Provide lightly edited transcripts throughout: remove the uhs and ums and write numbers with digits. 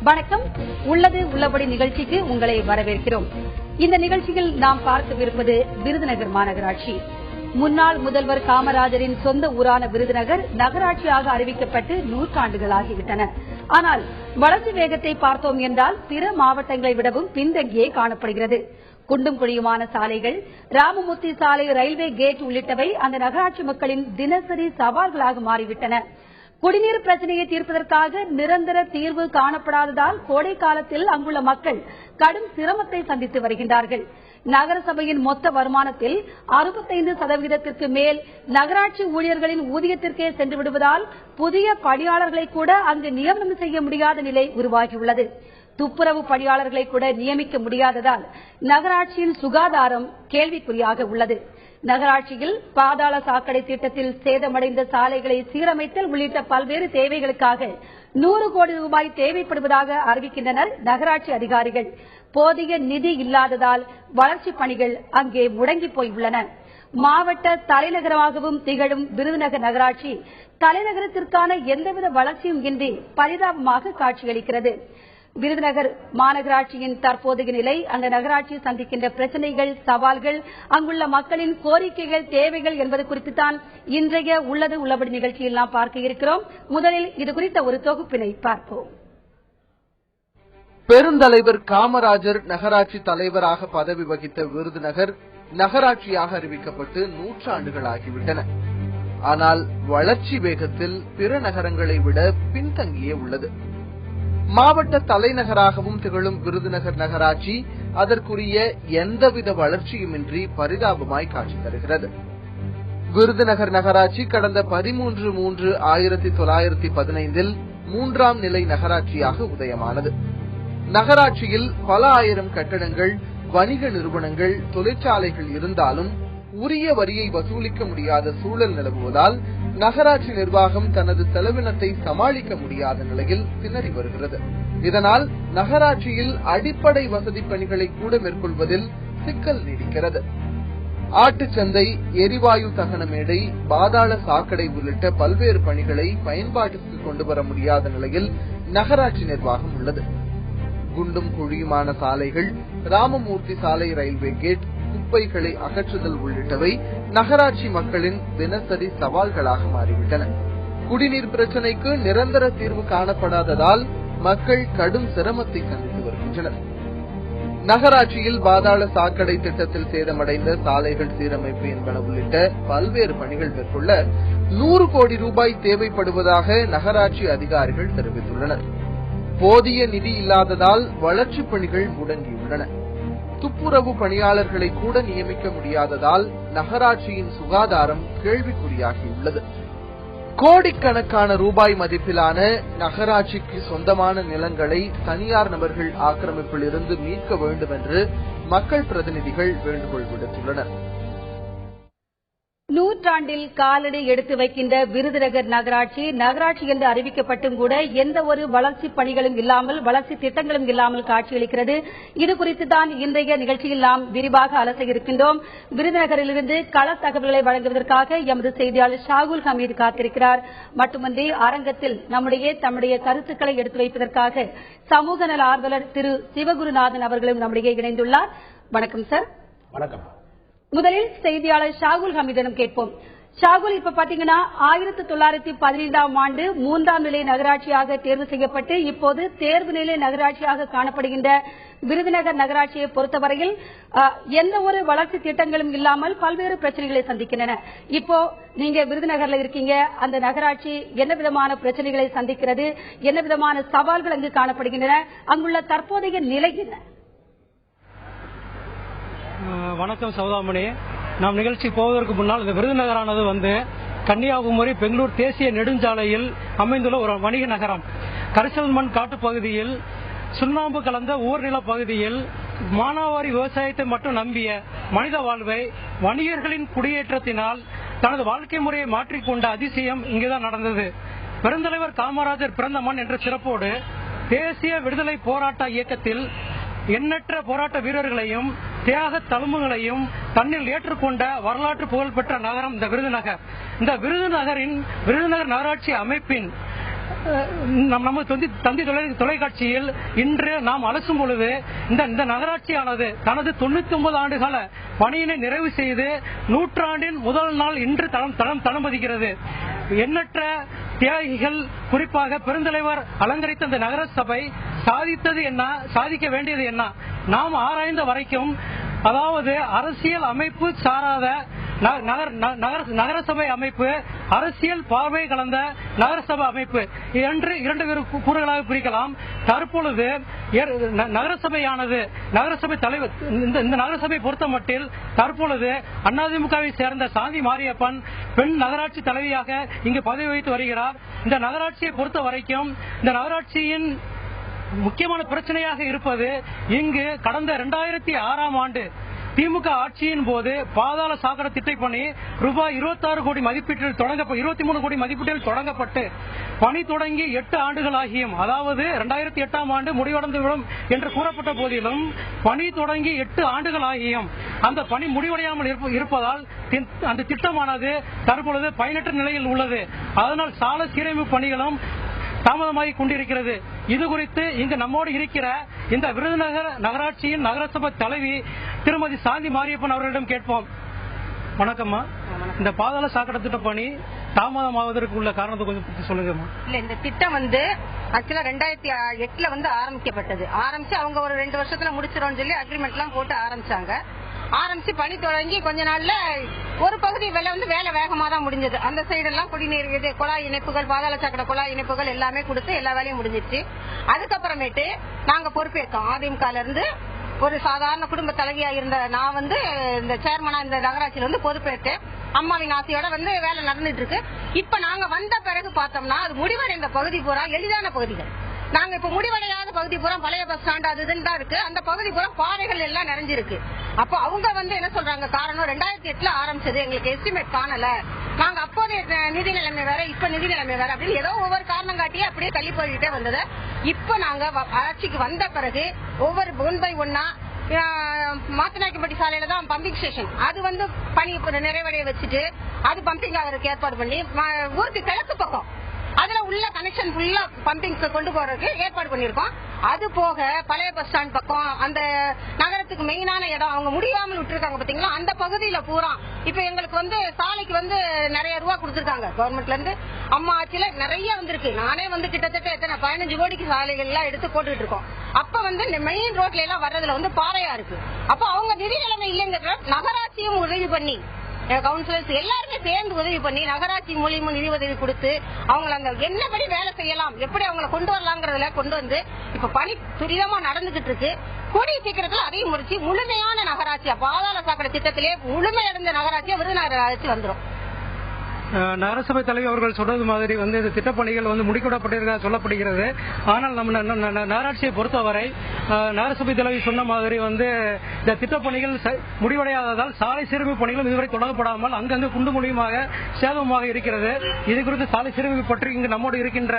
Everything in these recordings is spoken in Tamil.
வணக்கம். உள்ளது உள்ளபடி நிகழ்ச்சிக்கு உங்களை வரவேற்கிறோம். இந்த நிகழ்ச்சியில் நாம் பார்க்கவிருப்பது விருதுநகர் மாநகராட்சி. முன்னாள் முதல்வர் காமராஜரின் சொந்த ஊரான விருதுநகர் நகராட்சியாக அறிவிக்கப்பட்டு 100 ஆண்டுகளாகிவிட்டன. ஆனால் வளர்ச்சி வேகத்தை பார்த்தோம் என்றால் பிற மாவட்டங்களை விடவும் பின்தங்கியே காணப்படுகிறது. குண்டும் குழியுமான சாலைகள், ராமமூர்த்தி சாலை, ரயில்வே கேட் உள்ளிட்டவை அந்த நகராட்சி மக்களின் தினசரி சவால்களாக மாறிவிட்டன. குடிநீர் பிரச்சனையை தீர்ப்பதற்காக நிரந்தர தீர்வு காணப்படாததால் கோடை காலத்தில் அங்குள்ள மக்கள் கடும் சிரமத்தை சந்தித்து வருகின்றார்கள். நகரசபையின் மொத்த வருமானத்தில் 65% மேல் நகராட்சி ஊழியர்களின் ஊதியத்திற்கே சென்று விடுவதால் புதிய பணியாளர்களை கூட அங்கு நியமனம் செய்ய முடியாத நிலை உருவாகியுள்ளது. துப்புரவு பணியாளர்களை கூட நியமிக்க முடியாததால் நகராட்சியின் சுகாதாரம் கேள்விக்குறியாக உள்ளது. நகராட்சியில் பாதாள சாக்கடை திட்டத்தில் சேதமடைந்த சாலைகளை சீரமைத்தல் உள்ளிட்ட பல்வேறு தேவைகளுக்காக 100 கோடி ரூபாய் தேவைப்படுவதாக அறிவிக்கின்றனர் நகராட்சி அதிகாரிகள். போதிய நிதி இல்லாததால் வளர்ச்சிப் பணிகள் அங்கே முடங்கி போயுள்ளன. மாவட்ட தலைநகரமாகவும் திகழும் விருதுநகர் நகராட்சி தலைநகரத்திற்கான எந்தவித வளர்ச்சியும் இன்றி பரிதாபமாக காட்சியளிக்கிறது. விருதுநகர் மாநகராட்சியின் தற்போதைய நிலை, அந்த நகராட்சி சந்திக்கின்ற பிரச்சனைகள், சவால்கள், அங்குள்ள மக்களின் கோரிக்கைகள், தேவைகள் என்பது குறித்துத்தான் இன்றைய உள்ளது உள்ளபடி நிகழ்ச்சியில் நாம் பார்க்க இருக்கிறோம். முதலில் இது குறித்த ஒரு தொகுப்பினை பார்ப்போம். பெருந்தலைவர் காமராஜர் நகராட்சி தலைவராக பதவி வகித்த விருதுநகர் நகராட்சியாக அறிவிக்கப்பட்டு 100 ஆண்டுகளாகிவிட்டன. ஆனால் வளர்ச்சி வேகத்தில் பிற நகரங்களை விட பின்தங்கியே உள்ளது. மாவட்ட தலைநகராகவும் திகழும் விருதுநகர் நகராட்சி அதற்குரிய எந்தவித வளர்ச்சியுமின்றி பரிதாபமாய் காட்சி தருகிறது. விருதுநகர் நகராட்சி கடந்த 13/3/1915 3ஆம் நிலை நகராட்சியாக உதயமானது. நகராட்சியில் பல ஆயிரம் கட்டடங்கள், வணிக நிறுவனங்கள், தொழிற்சாலைகள் இருந்தாலும் உரிய வரியை வசூலிக்க முடியாத சூழல் நிலவுவதால் நகராட்சி நிர்வாகம் தனது செலவினத்தை சமாளிக்க முடியாத நிலையில் திணறி வருகிறது. இதனால் நகராட்சியில் அடிப்படை வசதி பணிகளை கூட மேற்கொள்வதில் சிக்கல் நீடிக்கிறது. ஆட்டுச்சந்தை, எரிவாயு தகன மேடை, பாதாள சாக்கடை உள்ளிட்ட பல்வேறு பணிகளை பயன்பாட்டிற்கு கொண்டு வர முடியாத நிலையில் நகராட்சி நிர்வாகம் உள்ளது. குண்டும் குழியுமான சாலைகள், ராமமூர்த்தி சாலை, ரயில்வே கேட், குப்பைகளை அகற்றுதல் உள்ளிட்டவை நகராட்சி மக்களின் தினசரி சவால்களாக மாறிவிட்டன. குடிநீர் பிரச்சினைக்கு நிரந்தர தீர்வு காணப்படாததால் மக்கள் கடும் சிரமத்தை சந்தித்து வருகின்றனர். நகராட்சியில் பாதாள சாக்கடை திட்டத்தில் சேதமடைந்த சாலைகள் சீரமைப்பு என்பன உள்ளிட்ட பல்வேறு பணிகள் மேற்கொள்ள 100 கோடி ரூபாய் தேவைப்படுவதாக நகராட்சி அதிகாரிகள் தெரிவித்துள்ளனர். போதிய நிதி இல்லாததால் வளர்ச்சிப் பணிகள் முடங்கியுள்ளன. துப்புரவு பணியாளர்களை கூட நியமிக்க முடியாததால் நகராட்சியின் சுகாதாரம் கேள்விக்குறியாகியுள்ளது. கோடிக்கணக்கான ரூபாய் மதிப்பிலான நகராட்சிக்கு சொந்தமான நிலங்களை தனியார் நபர்கள் ஆக்கிரமிப்பில் இருந்து மீட்க வேண்டும் என்று மக்கள் பிரதிநிதிகள் வேண்டுகோள் விடுத்துள்ளனர். 100 காலடி எடுத்து வைக்கின்ற விருதுநகர் நகராட்சி என்று அறிவிக்கப்பட்டும் கூட எந்த ஒரு வளர்ச்சி பணிகளும் இல்லாமல், வளர்ச்சி திட்டங்களும் இல்லாமல் காட்சியளிக்கிறது. இது குறித்து தான் இன்றைய நிகழ்ச்சியில் நாம் விரிவாக அலச இருக்கின்றோம். விருதுநகரிலிருந்து கள தகவல்களை வழங்குவதற்காக எமது செய்தியாளர் ஷாகுல் ஹமீது காத்திருக்கிறார். மட்டுமன்றி அரங்கத்தில் தம்முடைய கருத்துக்களை எடுத்து வைப்பதற்காக சமூக நல ஆர்வலர் திரு சிவகுருநாதன் அவர்களும் நம்முடைய இணைந்துள்ளார். வணக்கம் சார். வணக்கம். முதலில் செய்தியாளர் ஷாகுல் ஹமீதிடம் கேட்போம். ஷாகுல், இப்ப பாத்தீங்கன்னா 1915ஆம் ஆண்டு 3ஆம் நிலை நகராட்சியாக தேர்வு செய்யப்பட்டு இப்போது தேர்வு நிலை நகராட்சியாக காணப்படுகின்ற விருதுநகர் நகராட்சியை பொறுத்தவரையில் எந்த ஒரு வளர்ச்சி திட்டங்களும் இல்லாமல் பல்வேறு பிரச்சனைகளை சந்திக்கின்றன. இப்போ நீங்க விருதுநகர்ல இருக்கீங்க, அந்த நகராட்சி என்ன விதமான பிரச்சனைகளை சந்திக்கிறது, என்ன விதமான சவால்கள் அங்கு காணப்படுகின்றன, அங்குள்ள தற்போதைய நிலை என்ன? வணக்கம் சௌதாமணி. நாம் நிகழ்ச்சி போவதற்கு முன்னால் இந்த விருதுநகரானது கன்னியாகுமரி பெங்களூர் தேசிய நெடுஞ்சாலையில் அமைந்துள்ள ஒரு வணிக நகரம். கரிசல் மண் காட்டு பகுதியில் சுண்ணாம்பு கலந்த ஊர்நில பகுதியில் மானாவாரி விவசாயத்தை மட்டும் நம்பிய மனித வாழ்வை வணிகர்களின் குடியேற்றத்தினால் தனது வாழ்க்கை முறையை மாற்றிக்கொண்ட அதிசயம் இங்குதான் நடந்தது. பெருந்தலைவர் காமராஜர் பிறந்த மண் என்ற சிறப்போடு தேசிய விடுதலை போராட்ட இயக்கத்தில் எண்ணற்ற போராட்ட வீரர்களையும் தியாக தழும்புகளையும் தன்னில் ஏற்றுக்கொண்ட வரலாற்று புகழ்பெற்ற நகரம் இந்த விருதுநகர். இந்த விருதுநகர் நகராட்சி அமைப்பின் நம்ம தந்தி தொலைக்காட்சியில் இன்று நாம் அலசும் பொழுது இந்த நகராட்சியானது தனது 99 ஆண்டுகால பணியினை நிறைவு செய்து நூற்றாண்டின் முதல் நாள் இன்று தளம் பதிக்கிறது. எண்ணற்ற தியாகிகள், குறிப்பாக பெருந்தலைவர் அலங்கரித்த இந்த நகர சபை சாதித்தது என்ன, சாதிக்க வேண்டியது என்ன, நாம் ஆராய்ந்த வரைக்கும், அதாவது அரசியல் அமைப்பு சாராத நகரசபை அமைப்பு, அரசியல் பார்வை கலந்த நகரசபை அமைப்பு என்று 2 கூறுகளாக பிரிக்கலாம். தற்பொழுது நகரசபை தலைவர் இந்த நகரசபை பொறுத்த மட்டில் தற்பொழுது அதிமுகவை சேர்ந்த சாந்தி மாரியப்பன் பெண் நகராட்சி தலைவியாக இங்கு பதவி வகித்து வருகிறார். இந்த நகராட்சியை பொறுத்த வரைக்கும் இந்த நகராட்சியின் முக்கியமான பிரச்சனையாக இருப்பது, இங்கு கடந்த 2006ஆம் ஆண்டு திமுக ஆட்சியின் போது பாதாள சாக்கட திட்டப்பணி ரூபாய் 26 கோடி மதிப்பீட்டில் 23 கோடி மதிப்பீட்டில் தொடங்கப்பட்டு பணி தொடங்கி 8 ஆண்டுகள் ஆகியும், அதாவது 2008ஆம் ஆண்டு முடிவடைந்துவிடும் என்று கூறப்பட்ட போதிலும் பணி தொடங்கி 8 ஆண்டுகள் ஆகியும் அந்த பணி முடிவடையாமல் இருப்பதால் அந்த திட்டமானது தற்பொழுது பயனற்ற நிலையில் உள்ளது. அதனால் சாலை சீரமைப்பு பணிகளும் தாமதமாகி கொண்டிருக்கிறது. இது குறித்து இங்கு நம்மோடு இருக்கிற இந்த விருதுநகர் நகராட்சியின் நகரசபை தலைவி திருமதி சாந்தி மாரியப்பன் அவர்களிடம் கேட்போம். வணக்கம்மா. இந்த பாதாள சாக்கடை திட்ட பணி தாமதமாவதற்கு உள்ள காரணத்தை கொஞ்சம் சொல்லுங்கம்மா. இல்ல, இந்த திட்டம் ஆக்சுவலா 2008 ஆரம்பிக்கப்பட்டது. ஆரம்பிச்சு அவங்க ஒரு 2 வருஷத்துல முடிச்சிடும் சொல்லி அக்ரிமெண்ட் எல்லாம் போட்டு ஆரம்பிச்சு பணி தொடங்கி கொஞ்ச நாள்ல ஒரு பகுதி வேலை வேகமா தான் முடிஞ்சது. அந்த சைடெல்லாம் குடிநீர் குழாய் இணைப்புகள், பாதாள சாக்கடை குழாய் இணைப்புகள் எல்லாமே கொடுத்து எல்லா வேலையும் முடிஞ்சிருச்சு. அதுக்கப்புறமேட்டு நாங்க பொறுப்பேற்கோம். அதிமுகல இருந்து ஒரு சாதாரண குடும்ப தலைவியா இருந்த நான் இந்த சேர்மனா இந்த நகராட்சியில பொறுப்பேற்று அம்மாவின் ஆசையோட வேலை நடந்துட்டு இருக்கு. இப்ப நாங்க வந்த பிறகு பார்த்தோம்னா அது முடிவடைந்த பகுதி பூரா எளிதான பகுதிகள். நாங்க இப்ப முடிவடையாத பகுதி பூரா பழைய பஸ் ஸ்டாண்ட் அது இதுன்னு தான் இருக்கு. அந்த பகுதி பூரா பாறைகள் எல்லாம் நிறைஞ்சிருக்கு. அப்ப அவங்க என்ன சொல்றாங்க, காரணம் 2008 ஆரம்பிச்சது, எங்களுக்கு எஸ்டிமேட் காணல, நாங்க அப்போதைய நிதி நிலைமை வேற இப்ப நிதி நிலைமை வேற அப்படின்னு ஏதோ ஒவ்வொரு காரணம் காட்டியே அப்படியே தள்ளி போய்கிட்டே வந்தது. இப்ப நாங்க ஆட்சிக்கு வந்த பிறகு ஒவ்வொரு 1 by 1 மாத்தநாயக்கப்பட்டி சாலையில தான் பம்பிங் ஸ்டேஷன், அது பணி நிறைவடைய வச்சுட்டு அது பம்பிங் ஆகிறதுக்கு ஏற்பாடு பண்ணி ஊருக்கு கிழக்கு பக்கம் அதுல உள்ள கனெக்ஷன் ஃபுல்லா பம்பிங் கொண்டு போறதுக்கு ஏற்பாடு பண்ணிருக்கோம். அது போக பழைய பஸ் ஸ்டாண்ட் பக்கம் அந்த நகரத்துக்கு மெயினான இடம் அவங்க முடியாமல் விட்டுருக்காங்க பாத்தீங்களா, அந்த பகுதியில பூரா இப்ப எங்களுக்கு சாலைக்கு நிறைய ரூபா கொடுத்திருக்காங்க கவர்மெண்ட்ல இருந்து. அம்மா ஆட்சியில நிறைய வந்திருக்கு. நானே கிட்டத்தட்ட எத்தனை 15 கோடிக்கு சாலைகள் எல்லாம் எடுத்து போட்டுட்டு இருக்கோம். அப்ப மெயின் ரோட்ல எல்லாம் வர்றதுல பாறையா இருக்கு. அப்ப அவங்க நிதி நிலைமை இல்லைங்கிற நகராட்சியும் உதவி பண்ணி கவுன்சிலர்ஸ் எல்லாருமே சேர்ந்து உதவி பண்ணி நகராட்சி மூலியமா நிதி உதவி கொடுத்து அவங்களை அந்த என்னபடி வேலை செய்யலாம், எப்படி அவங்களை கொண்டு வரலாங்கிறதுல கொண்டு இப்ப பணி துரிதமா நடந்துகிட்டு இருக்கு. கூடிய சீக்கிரத்துல அதையும் முடிச்சு முழுமையான நகராட்சியா பாதாள சாக்கடை திட்டத்திலே முழுமையடைந்த நகராட்சியா விருதுநகர் நகராட்சி வந்துடும். நகரசபை தலைவர் அவர்கள் சொன்னது மாதிரி இந்த திட்டப்பணிகள் முடிக்கப்பட்டிருக்க சொல்லப்படுகிறது. ஆனால் நம்ம நகராட்சியை பொறுத்தவரை நகரசபை தலைவர் சொன்ன மாதிரி இந்த திட்டப்பணிகள் முடிவடையாததால் சாலை சீரமைப்பு பணிகளும் இதுவரை தொடங்கப்படாமல் அங்கங்கு குண்டு மூலியமாக சேதமாக இருக்கிறது. இது குறித்து சாலை சீரமைப்பு பற்றி இங்கு நம்மோடு இருக்கின்ற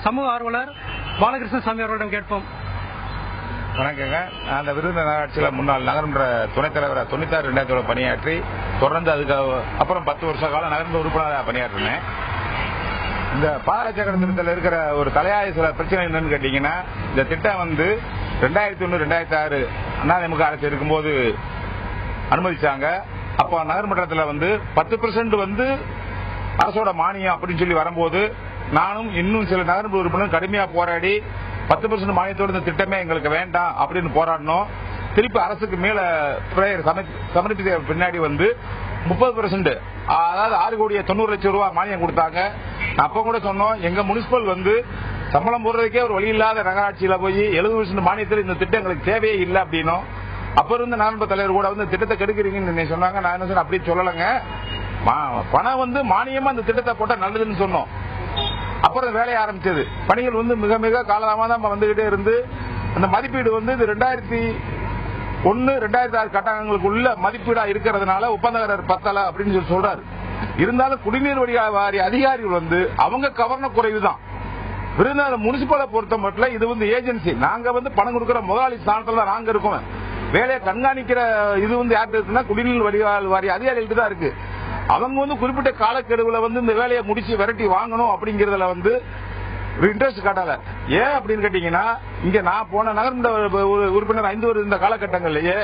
சமூக ஆர்வலர் பாலகிருஷ்ண சாமி அவர்களிடம் கேட்போம். வணக்கங்க. அந்த விருதுநகர் நகராட்சியில முன்னாள் நகர்மன்ற துணைத் தலைவராக 96 பணியாற்றி தொடர்ந்து அதுக்கு அப்புறம் 10 வருஷ காலம் நகர்மன்ற உறுப்பினராக பணியாற்றினேன். இந்த பாதாள சாக்கடை திட்டத்தில் இருக்கிற ஒரு தலையாய சில பிரச்சனை என்னன்னு கேட்டீங்கன்னா, இந்த திட்டம் 2001 2006 அதிமுக அரசு இருக்கும்போது அனுமதிச்சாங்க. அப்போ நகர்மன்றத்தில் 10% அரசோட மானியம் அப்படின்னு சொல்லி வரும்போது நானும் இன்னும் சில நகர்மன்ற உறுப்பினர் கடுமையா போராடி 10% மானியத்தோடு இந்த திட்டமே எங்களுக்கு வேண்டாம் அப்படின்னு போராடணும். திருப்பி அரசுக்கு மேல சமர்ப்பித்த பின்னாடி 30%, அதாவது 6 கோடி 90 லட்சம் ரூபாய் மானியம் கொடுத்தாங்க. அப்ப கூட சொன்னோம், எங்க முனிசிபல் சம்பளம் போடுறதுக்கே ஒரு வழி இல்லாத நகராட்சியில போய் 70% மானியத்தில் இந்த திட்டம் எங்களுக்கு தேவையே இல்லை அப்படின்னும். அப்ப இருந்த நகர்மன்ற தலைவர் கூட திட்டத்தை கெடுக்கிறீங்கன்னு சொன்னாங்க. நான் என்ன சொன்னேன், அப்படி சொல்லலைங்க, பணம் மானியமா அந்த திட்டத்தை போட்டா நல்லதுன்னு சொன்னோம். அப்புறம் வேலையை ஆரம்பிச்சது. பணிகள் மிக மிக காலதாமதம் வந்துகிட்டே இருந்து அந்த மதிப்பீடு 2001 2006 கட்டணங்களுக்குள்ள மதிப்பீடா இருக்கிறதுனால ஒப்பந்தக்காரர் பத்தல அப்படின்னு சொல்றாரு. இருந்தாலும் குடிநீர் வாரிய அதிகாரிகள் அவங்க கவர்ன குறைவுதான். விருதுநகர் முனிசிபலை பொறுத்த மட்டும் இது ஏஜென்சி. நாங்க பணம் கொடுக்கிற முதலாளி ஸ்தானத்துல தான் நாங்க இருக்கோம். வேலையை கண்காணிக்கிற இது யார்கிட்ட இருக்குன்னா குடிநீர் வாரிய அதிகாரிகளுக்கு தான் இருக்கு. அவங்க வந்து குறிப்பிட்ட காலக்கெடுவுல வந்து இந்த வேலையை முடிச்சு விரட்டி வாங்கணும் அப்படிங்கறதுல வந்து இன்ட்ரெஸ்ட் காட்டல. ஏன் அப்படின்னு கேட்டீங்கன்னா, இங்க நான் போன நகர்மன்ற உறுப்பினர் 5 வருட இந்த காலகட்டங்களிலேயே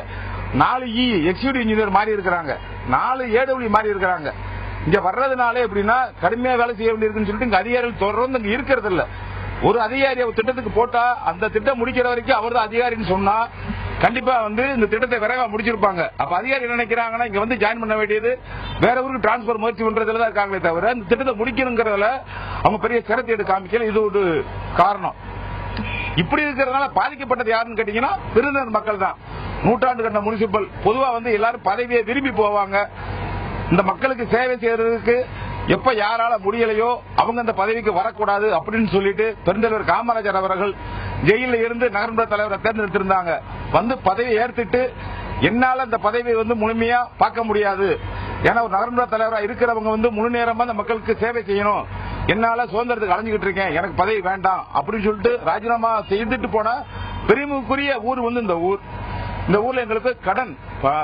4 எக்ஸிக்யூட்டிவ் இன்ஜினியர் மாறி இருக்கிறாங்க, 4 ஏடபிள்யூ மாறி இருக்கிறாங்க. இங்க வர்றதுனால எப்படின்னா கடுமையா வேலை செய்ய வேண்டியிருக்குன்னு சொல்லிட்டு இங்க அதிகாரிகள் தொடர்ந்து இங்க இருக்கிறது இல்ல. ஒரு அதிகாரி திட்டத்துக்கு போட்டா அந்த திட்டம் முடிக்கிற வரைக்கும் அவர் தான் அதிகாரின்னு சொன்னா கண்டிப்பா வந்து இந்த திட்டத்தை விரைவா முடிச்சிருப்பாங்க. அப்ப அதிகாரி என்ன நினைக்கிறாங்கன்னா, இங்க வந்து ஜாயின் பண்ண வேண்டியது வேற ஊருக்கு டிரான்ஸ்பர் முயற்சி பண்றதுல தான் இருக்காங்களே தவிர இந்த திட்டத்தை முடிக்கணுங்கிறதுல அவங்க பெரிய சிரத்தை எடுக்க காமிக்கல. இது ஒரு காரணம். இப்படி இருக்கிறதுனால பாதிக்கப்பட்டது யாருன்னு கேட்டீங்கன்னா விருதுநகர் மக்கள் தான். நூற்றாண்டு கண்ட முனிசிபல் பொதுவா வந்து எல்லாரும் பதவியை விரும்பி போவாங்க. இந்த மக்களுக்கு சேவை செய்யறதுக்கு எப்ப யாரால முடியலையோ அவங்க அந்த பதவிக்கு வரக்கூடாது அப்படின்னு சொல்லிட்டு பெருந்தலைவர் காமராஜர் அவர்கள் ஜெயில இருந்து நகர்மன்ற தலைவரை தேர்ந்தெடுத்திருந்தாங்க. வந்து பதவியை ஏற்றுட்டு என்னால அந்த பதவியை வந்து முழுமையா பார்க்க முடியாது, ஏன்னா ஒரு நகர்மன்ற தலைவரா இருக்கிறவங்க வந்து முழு நேரமா அந்த மக்களுக்கு சேவை செய்யணும், என்னால சுதந்திரத்துக்கு அலைஞ்சுக்கிட்டு இருக்கேன், எனக்கு பதவி வேண்டாம் அப்படின்னு சொல்லிட்டு ராஜினாமா செய்துட்டு போன பெருமைக்குரிய ஊர் வந்து இந்த ஊர். இந்த ஊர்ல எங்களுக்கு கடன்,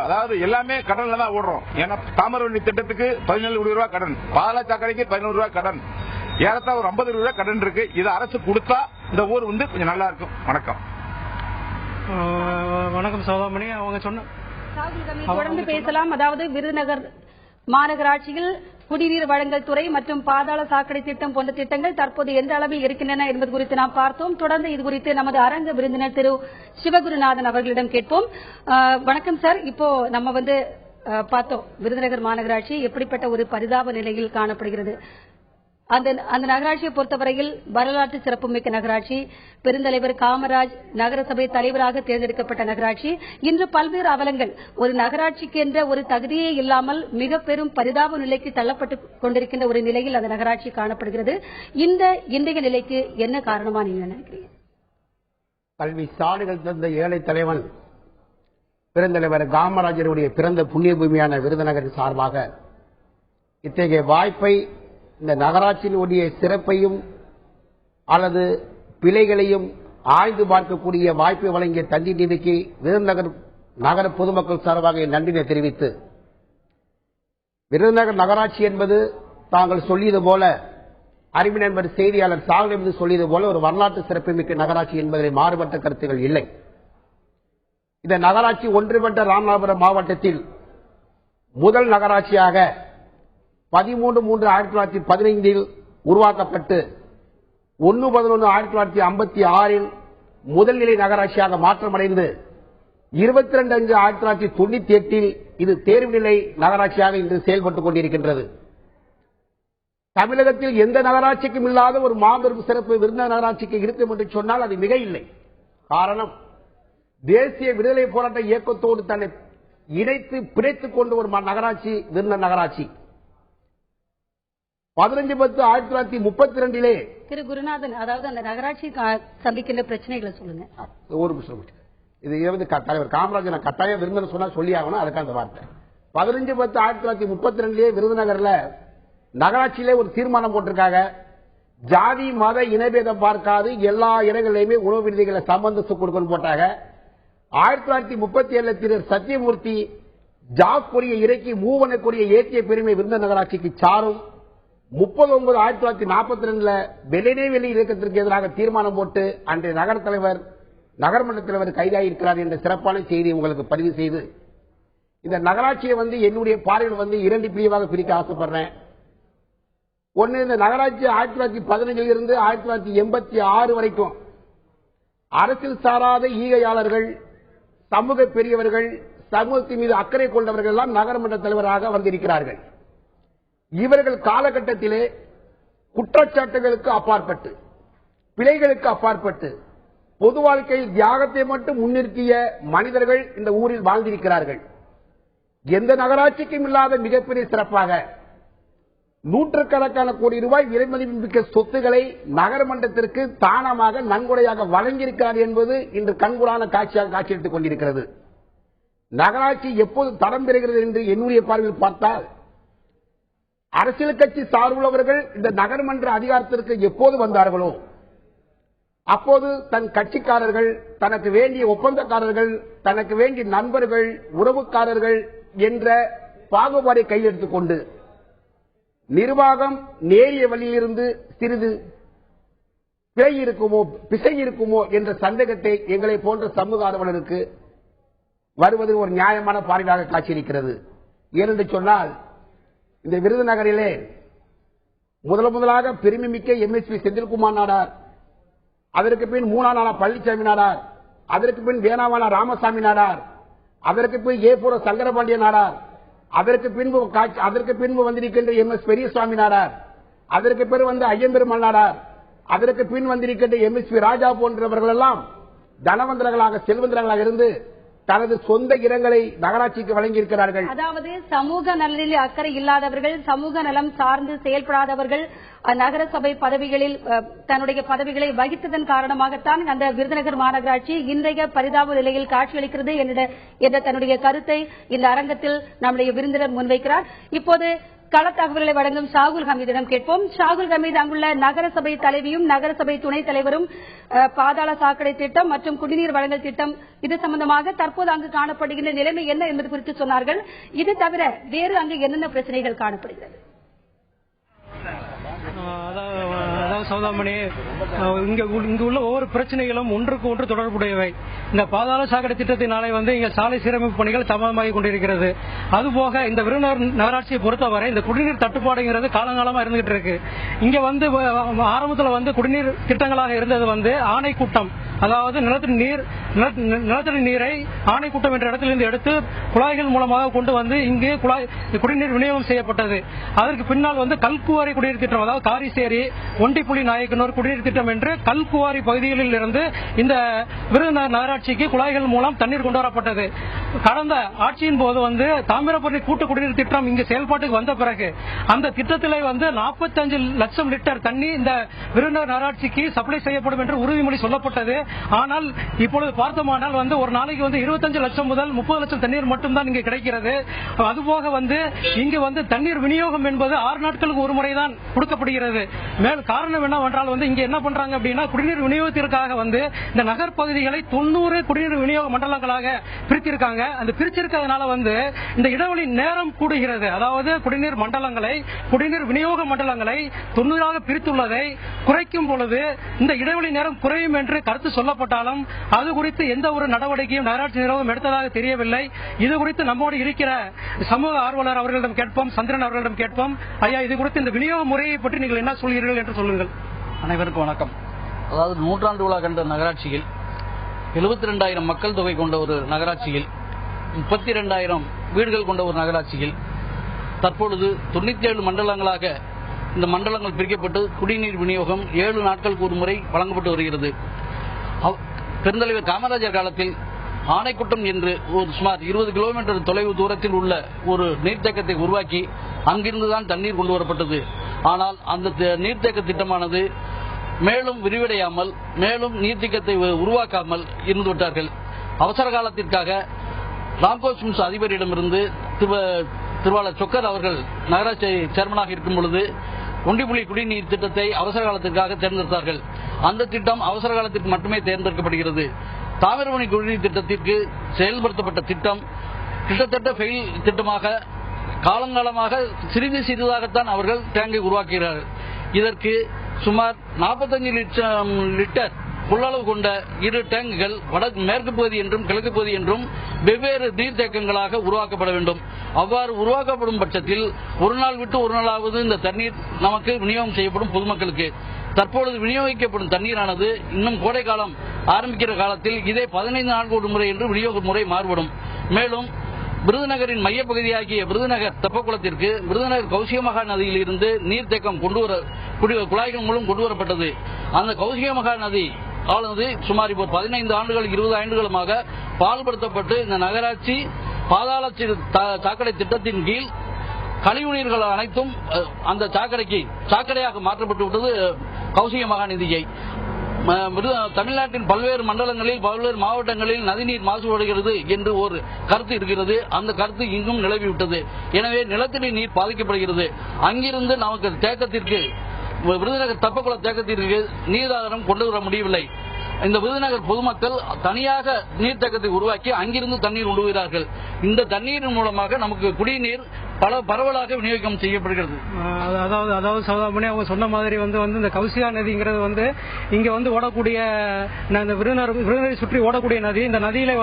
அதாவது எல்லாமே கடன்ல தான் ஓடுறோம். ஏன்னா தாமிரவண்ணி திட்டத்துக்கு 17 கோடி ரூபாய் கடன், பாதாள சாக்கடைக்கு 11 ரூபாய் கடன், ஏறத்தா ஒரு 50 ரூபாய் கடன் இருக்கு. இதை அரசு கொடுத்தா இந்த ஊர் வந்து கொஞ்சம் நல்லா இருக்கும். வணக்கம். வணக்கம் சௌதாமணி. அவங்க சொன்ன தொடர்ந்து பேசலாம். அதாவது விருதுநகர் மாநகராட்சியில் குடிநீர் வழங்கல் துறை மற்றும் பாதாள சாக்கடை திட்டம் போன்ற திட்டங்கள் தற்போது எந்த அளவில் இருக்கின்றன என்பது குறித்து நாம் பார்த்தோம். தொடர்ந்து இது குறித்து நமது அரங்க விருந்தினர் திரு சிவகுருநாதன் அவர்களிடம் கேட்போம். வணக்கம் சார். இப்போ நம்ம வந்து பார்த்தோம் விருதுநகர் மாநகராட்சி எப்படிப்பட்ட ஒரு பரிதாப நிலையில் காணப்படுகிறது. அந்த நகராட்சியை பொறுத்தவரையில் வரலாற்று சிறப்புமிக்க நகராட்சி, பெருந்தலைவர் காமராஜ் நகரசபை தலைவராக தேர்ந்தெடுக்கப்பட்ட நகராட்சி. இன்று பல்வேறு அவலங்கள், ஒரு நகராட்சிக்கு என்ற ஒரு தகுதியே இல்லாமல் மிக பெரும் பரிதாப நிலைக்கு தள்ளப்பட்டு கொண்டிருக்கின்ற ஒரு நிலையில் அந்த நகராட்சி காணப்படுகிறது. இந்த இன்றைய நிலைக்கு என்ன காரணமா நீங்க நினைக்கிறீங்க? கல்வி சாலைகள் தந்த ஏழை தலைவன் பெருந்தலைவர் காமராஜருடைய பிறந்த புண்ணிய பூமியான விருதுநகரின் சார்பாக இத்தகைய வாய்ப்பை, இந்த நகராட்சியினுடைய சிறப்பையும் அல்லது பிழைகளையும் ஆய்ந்து பார்க்கக்கூடிய வாய்ப்பை வழங்கிய தந்தி நிதிக்கு விருதுநகர் நகர பொதுமக்கள் சார்பாக நன்றியை தெரிவித்து, விருதுநகர் நகராட்சி என்பது தாங்கள் சொல்லியது போல, அறிவு நண்பர் செய்தியாளர் சாகல் சொல்லியது போல ஒரு வரலாற்று சிறப்புமிக்க நகராட்சி என்பதில் மாறுபட்ட கருத்துகள் இல்லை. இந்த நகராட்சி ஒன்றுபட்ட ராமநாதபுரம் மாவட்டத்தில் முதல் நகராட்சியாக 13/3/1915 உருவாக்கப்பட்டு 1/11/1956 முதல்நிலை நகராட்சியாக மாற்றமடைந்து 22/5/1998 இது தேர்வுநிலை நகராட்சியாக இன்று செயல்பட்டுக் கொண்டிருக்கின்றது. தமிழகத்தில் எந்த நகராட்சிக்கும் இல்லாத ஒரு மாபெரும் சிறப்பு விருதுநகர் நகராட்சிக்கு இருக்கும் என்று சொன்னால் அது மிக இல்லை. காரணம், தேசிய விடுதலை போராட்ட இயக்கத்தோடு தன்னை இணைத்து பிணைத்துக் கொண்டு ஒரு நகராட்சி விருதுநகர் நகராட்சி. 15/10/1932 திரு குருநாதன், அதாவது அந்த நகராட்சி சந்திக்கின்ற பிரச்சனைகளை சொல்லுங்க. ஒரு நிமிஷம். இது வந்து தலைவர் காமராஜர் நான் கட்டாயம் விருதுநகர் சொன்னா சொல்லி ஆகணும், அதுக்காக அந்த வார்த்தை. 15/10/1932 விருதுநகர்ல நகராட்சியிலே ஒரு தீர்மானம் போட்டிருக்காங்க. ஜாதி மத இனபேதம் பார்க்காது எல்லா இடங்களிலுமே உணவு விடுதிகளை சம்பந்தத்து கொடுக்கணும் போட்டாங்க. 1937 திரு சத்தியமூர்த்தி ஜாப் கொடியை இறக்கி மூவன கொடியை ஏற்றிய பெருமை விருதுநகர் நகராட்சிக்கு சாரும். 30/9/1942 வெள்ளனே வெளி இயக்கத்திற்கு எதிராக தீர்மானம் போட்டு அன்றைய நகர தலைவர் நகர்மன்ற தலைவர் கைதாகியிருக்கிறார் என்ற சிறப்பான செய்தி உங்களுக்கு பதிவு செய்து, இந்த நகராட்சியை வந்து என்னுடைய பார்வையில் வந்து 2 பிரிவாக பிரிக்க ஆசைப்படுறேன். ஒன்னு, இந்த நகராட்சி 1915 இருந்து 1986 வரைக்கும் அரசியல் சாராத ஈகையாளர்கள், சமூக பெரியவர்கள், சமூகத்தின் மீது அக்கறை கொண்டவர்கள் எல்லாம் நகரமன்ற தலைவராக வந்திருக்கிறார்கள். இவர்கள் காலகட்டத்திலே குற்றச்சாட்டுகளுக்கு அப்பாற்பட்டு, பிழைகளுக்கு அப்பாற்பட்டு, பொது வாழ்க்கையில் தியாகத்தை மட்டும் முன்னிறுத்திய மனிதர்கள் இந்த ஊரில் வாழ்ந்திருக்கிறார்கள். எந்த நகராட்சிக்கும் இல்லாத மிகப்பெரிய சிறப்பாக நூற்றுக்கணக்கான கோடி ரூபாய் விலைமதிப்புமிக்க சொத்துக்களை நகரமன்றத்திற்கு தானமாக நன்கொடையாக வழங்கியிருக்கிறார் என்பது இன்று கண்கூடான காட்சியாக காட்சியளித்துக் கொண்டிருக்கிறது. நகராட்சி எப்போது தரம் பெறுகிறது என்று என்னுடைய பார்வையில் பார்த்தால், அரசியல் கட்சி சார்புள்ளவர்கள் இந்த நகர்மன்ற அதிகாரத்திற்கு எப்போது வந்தார்களோ அப்போது தன் கட்சிக்காரர்கள், தனக்கு வேண்டிய ஒப்பந்தக்காரர்கள், தனக்கு வேண்டிய நண்பர்கள், உறவுக்காரர்கள் என்ற பாகுபாடை கையில் எடுத்துக் கொண்டு நிர்வாகம் நேரிய வழியிலிருந்து சிறிது பிசை இருக்குமோ என்ற சந்தேகத்தை எங்களை போன்ற சமூக ஆர்வலருக்கு வருவது ஒரு நியாயமான பார்வையாக காட்சியளிக்கிறது. ஏனென்று சொன்னால் இந்த விருதுநகரிலே முதலாக பெருமைமிக்க MSP செந்தில்குமார் நாடார், அதற்கு பின் மூணானான பழனிசாமி நாடார், அதற்கு பின் வேணாவான ராமசாமி நாடார், அதற்கு பின் ஏபுர சங்கரபாண்டிய நாடார், அதற்கு பின்பு வந்திருக்கின்ற MS பெரியசுவாமி நாடார், அதற்கு பிறகு வந்து ஐயம்பெருமாள் நாடார், அதற்கு பின் வந்திருக்கின்ற MSP ராஜா போன்றவர்கள் எல்லாம் தனவந்தர்களாக செல்வந்தர்களாக இருந்து தனது சொந்த இடங்களை நகராட்சிக்கு வழங்கியிருக்கிறார்கள். அதாவது சமூக நலனில் அக்கறை இல்லாதவர்கள், சமூக நலம் சார்ந்து செயல்படாதவர்கள் நகரசபை பதவிகளில் தன்னுடைய பதவிகளை வகித்ததன் காரணமாகத்தான் அந்த விருதுநகர் மாநகராட்சி இன்றைய பரிதாப நிலையில் காட்சியளிக்கிறது என்ற தன்னுடைய கருத்தை இந்த அரங்கத்தில் நம்முடைய விருந்தினர் முன்வைக்கிறார். இப்போது கள தகவல்களை வழங்கும் ஷாகுல் ஹமீதிடம் கேட்போம். ஷாகுல் ஹமீத், அங்குள்ள நகரசபை தலைவியும் நகரசபை துணைத் தலைவரும் பாதாள சாக்கடை திட்டம் மற்றும் குடிநீர் வழங்கல் திட்டம் இது சம்பந்தமாக தற்போது அங்கு காணப்படுகின்ற நிலைமை என்ன என்பது குறித்து சொன்னார்கள். இது தவிர வேறு அங்கு என்னென்ன பிரச்சனைகள் காணப்படுகிறது? சௌதாமணி, இங்கு உள்ள ஒவ்வொரு பிரச்சனைகளும் ஒன்றுக்கு ஒன்று தொடர்புடையவை. இந்த பாதாள சாக்கடை திட்டத்தினாலே இங்க சாலை சீரமைப்பு பணிகள் தாமதமாகி கொண்டிருக்கிறது. அதுபோக இந்த விருதுநகர் நகராட்சியை பொறுத்தவரை இந்த குடிநீர் தட்டுப்பாடுங்கிறது காலங்காலமா இருந்துகிட்டு இருக்கு. இங்க ஆரம்பத்தில் குடிநீர் திட்டங்களாக இருந்தது ஆணை கூட்டம், அதாவது நிலத்தடி நீரை ஆணை கூட்டம் என்ற இடத்திலிருந்து எடுத்து குழாய்கள் மூலமாக கொண்டு வந்து இங்கே குடிநீர் விநியோகம் செய்யப்பட்டது. அதற்கு பின்னால் கல்குவாரி குடிநீர் திட்டம், அதாவது காரிசேரி, ஒண்டிப்புலி நாயக்கனூர் குடிநீர் திட்டம் என்று கல்குவாரி பகுதிகளில் இருந்து இந்த விருதுநகர் நகராட்சிக்கு குழாய்கள் மூலம் தண்ணீர் கொண்டு வரப்பட்டது. கடந்த ஆட்சியின் போது தாமிரபரணி கூட்டு குடிநீர் திட்டம் இங்கு செயல்பாட்டுக்கு வந்த பிறகு அந்த திட்டத்தில் 45 லட்சம் லிட்டர் தண்ணி இந்த விருதுநகர் நகராட்சிக்கு சப்ளை செய்யப்படும் என்று உறுதிமொழி சொல்லப்பட்டது. ஆனால் இப்பொழுது பார்த்தோமானால் ஒரு நாளைக்கு 25 லட்சம் முதல் 30 லட்சம் தண்ணீர் மட்டும்தான் இங்கு கிடைக்கிறது. அதுபோக இங்கு தண்ணீர் விநியோகம் என்பது 6 நாட்களுக்கு ஒரு முறைதான் கொடுக்கப்படுகிறது. காரணம் என்னவென்றால் இங்க என்ன பண்றாங்க அப்படின்னா, குடிநீர் விநியோகத்திற்காக இந்த நகர் பகுதிகளை 90 குடிநீர் விநியோக மண்டலங்களாக பிரித்திருக்காங்க. அந்த பிரிச்சிருக்கிறதுனால இந்த இடைவெளி நேரம் கூடுகிறது. அதாவது குடிநீர் விநியோக மண்டலங்களை 90 பிரித்துள்ளதை குறைக்கும் பொழுது இந்த இடைவெளி நேரம் குறையும் என்று கருத்து சொல்லப்பட்டாலும் அது குறித்து எந்த ஒரு நடவடிக்கையும் நகராட்சி நிர்வாகம் எடுத்ததாக தெரியவில்லை. இது குறித்து நம்மோடு இருக்கிற சமூக ஆர்வலர் அவர்களிடம் கேட்போம், சந்திரன் அவர்களிடம் கேட்போம். ஐயா, இது குறித்து இந்த விநியோக முறையை பற்றி நீங்கள் என்ன சொல்கிறீர்கள் என்று சொல்லுங்கள். அனைவருக்கும் வணக்கம். அதாவது 100 விழா கண்ட நகராட்சியில் 72,000 மக்கள் தொகை கொண்ட ஒரு நகராட்சியில் 32,000 வீடுகள் கொண்ட ஒரு நகராட்சியில் தற்பொழுது 97 மண்டலங்களாக இந்த மண்டலங்கள் பிரிக்கப்பட்டு குடிநீர் விநியோகம் 7 நாட்களுக்கு ஒரு முறை வழங்கப்பட்டு வருகிறது. பெருந்தலைவர் காமராஜர் காலத்தில் ஆனைக்குட்டம் என்று ஒரு சுமார் 20 கிலோமீட்டர் தொலைவு தூரத்தில் உள்ள ஒரு நீர்த்தேக்கத்தை உருவாக்கி அங்கிருந்துதான் தண்ணீர் கொண்டு வரப்பட்டது. ஆனால் அந்த நீர்த்தேக்க திட்டமானது மேலும் விரிவடையாமல், மேலும் நீர்த்தேக்கத்தை உருவாக்காமல் இருந்து விட்டார்கள். அவசர காலத்திற்காக ராம்கோ சிம்ஸ் அதிபரிடமிருந்து திருவாளர் சொக்கர் அவர்கள் நகராட்சி சேர்மனாக இருக்கும் பொழுது ஒண்டிப்புலி குடிநீர் திட்டத்தை அவசர காலத்திற்காக தேர்ந்தெடுத்தார்கள். அந்த திட்டம் அவசர காலத்திற்கு மட்டுமே தேர்ந்தெடுக்கப்படுகிறது. தாமிரபரணி குடிநீர் திட்டத்திற்கு செயல்படுத்தப்பட்ட திட்டம் கிட்டத்தட்ட ஃபெயில் திட்டமாக காலங்காலமாக சிறிதாகத்தான் அவர்கள் டேங்கை உருவாக்குகிறார்கள். இதற்கு சுமார் 45 லட்சம் லிட்டர் கொள்ளளவு கொண்ட 2 டேங்குகள் மேற்கு பகுதி என்றும் கிழக்கு பகுதி என்றும் வெவ்வேறு நீர்த்தேக்கங்களாக உருவாக்கப்பட வேண்டும். அவ்வாறு உருவாக்கப்படும் பட்சத்தில் ஒரு நாள் விட்டு ஒரு நாளாவது இந்த தண்ணீர் நமக்கு விநியோகம் செய்யப்படும் பொதுமக்களுக்கு. தற்பொழுது விநியோகிக்கப்படும் தண்ணீரானது இன்னும் கோடை காலம் ஆரம்பிக்கிற காலத்தில் இதே 15 நாட்கள் ஒரு முறை என்று விநியோக முறை மாறுபடும். மேலும் விருதுநகரின் மையப்பகுதியாகிய விருதுநகர் தெப்பக்குளத்திற்கு விருதுநகர் கௌசிகமகா நதியில் இருந்து நீர்த்தேக்கம் குழாய்கள் மூலம் கொண்டு வரப்பட்டது. அந்த கௌசிகமகா நதி ஆனது சுமார் 15 ஆண்டுகள் 20 ஆண்டுகளுமாக பால்படுத்தப்பட்டு இந்த நகராட்சி பாதாள சாக்கடை திட்டத்தின் கீழ் கழிவுநீர்கள் அனைத்தும் அந்த சாக்கடையாக மாற்றப்பட்டு விட்டது. கௌசிகமகா நதியை தமிழ்நாட்டின் பல்வேறு மண்டலங்களில் பல்வேறு மாவட்டங்களில் நதிநீர் மாசுபடுகிறது என்று ஒரு கருத்து இருக்கிறது. அந்த கருத்து இங்கும் நிலவிவிட்டது. எனவே நிலத்தடி நீர் பாதிக்கப்படுகிறது. அங்கிருந்து நமக்கு தேக்கத்திற்கு விருதுநகர் தெப்பக்குள தேக்கத்திற்கு நீராதாரம் கொண்டு வர முடியவில்லை. இந்த விருதுநகர் பொதுமக்கள் தனியாக நீர்த்தேக்கத்தை உருவாக்கி அங்கிருந்து தண்ணீர் உண்டுகிறார்கள். இந்த தண்ணீரின் மூலமாக நமக்கு குடிநீர் பரவலாக விநியோகம் செய்யப்படுகிறது. அதாவது சௌதாமணி அவங்க சொன்ன மாதிரி இந்த கௌசியா நதிங்கிறது இங்க ஓடக்கூடிய இந்த விருதுநகரை சுற்றி ஓடக்கூடிய நதி. இந்த நதியில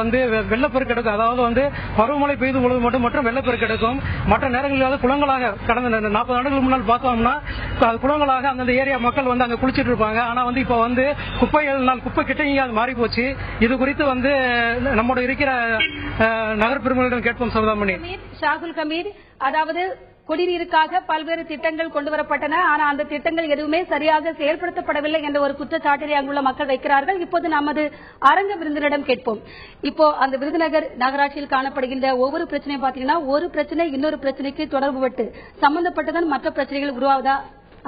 வெள்ளப்பெருக்கு எடுக்கும். அதாவது பருவமழை பெய்து பொழுது மட்டும் வெள்ளப்பெருக்கு எடுக்கும். மற்ற நேரங்களில் குளங்களாக கடந்த 40 ஆண்டுகளுக்கு முன்னால் பார்த்தோம்னா குளங்களாக அந்த ஏரியா மக்கள் அங்க குளிச்சிட்டு இருப்பாங்க. ஆனா இப்ப குப்பை கிட்ட அது மாறி போச்சு. இது குறித்து நம்மோட இருக்கிற நகர் பெருமக்களிடம் கேட்போம். சௌதாமணி. ஷாகுல் ஹமீத், அதாவது குடிநீருக்காக பல்வேறு திட்டங்கள் கொண்டு வரப்பட்டன. ஆனா அந்த திட்டங்கள் எதுவுமே சரியாக செயல்படுத்தப்படவில்லை என்ற ஒரு குற்றச்சாட்டினை அங்குள்ள மக்கள் வைக்கிறார்கள். இப்போது நமது அரங்க விருந்தினரிடம் கேட்போம். இப்போ அந்த விருதுநகர் நகராட்சியில் காணப்படுகின்ற ஒவ்வொரு பிரச்சனையும் பாத்தீங்கன்னா ஒரு பிரச்சனை இன்னொரு பிரச்சனைக்கு தொடர்பு பட்டு சம்பந்தப்பட்டதான் மற்ற பிரச்சனைகள் உருவாவதா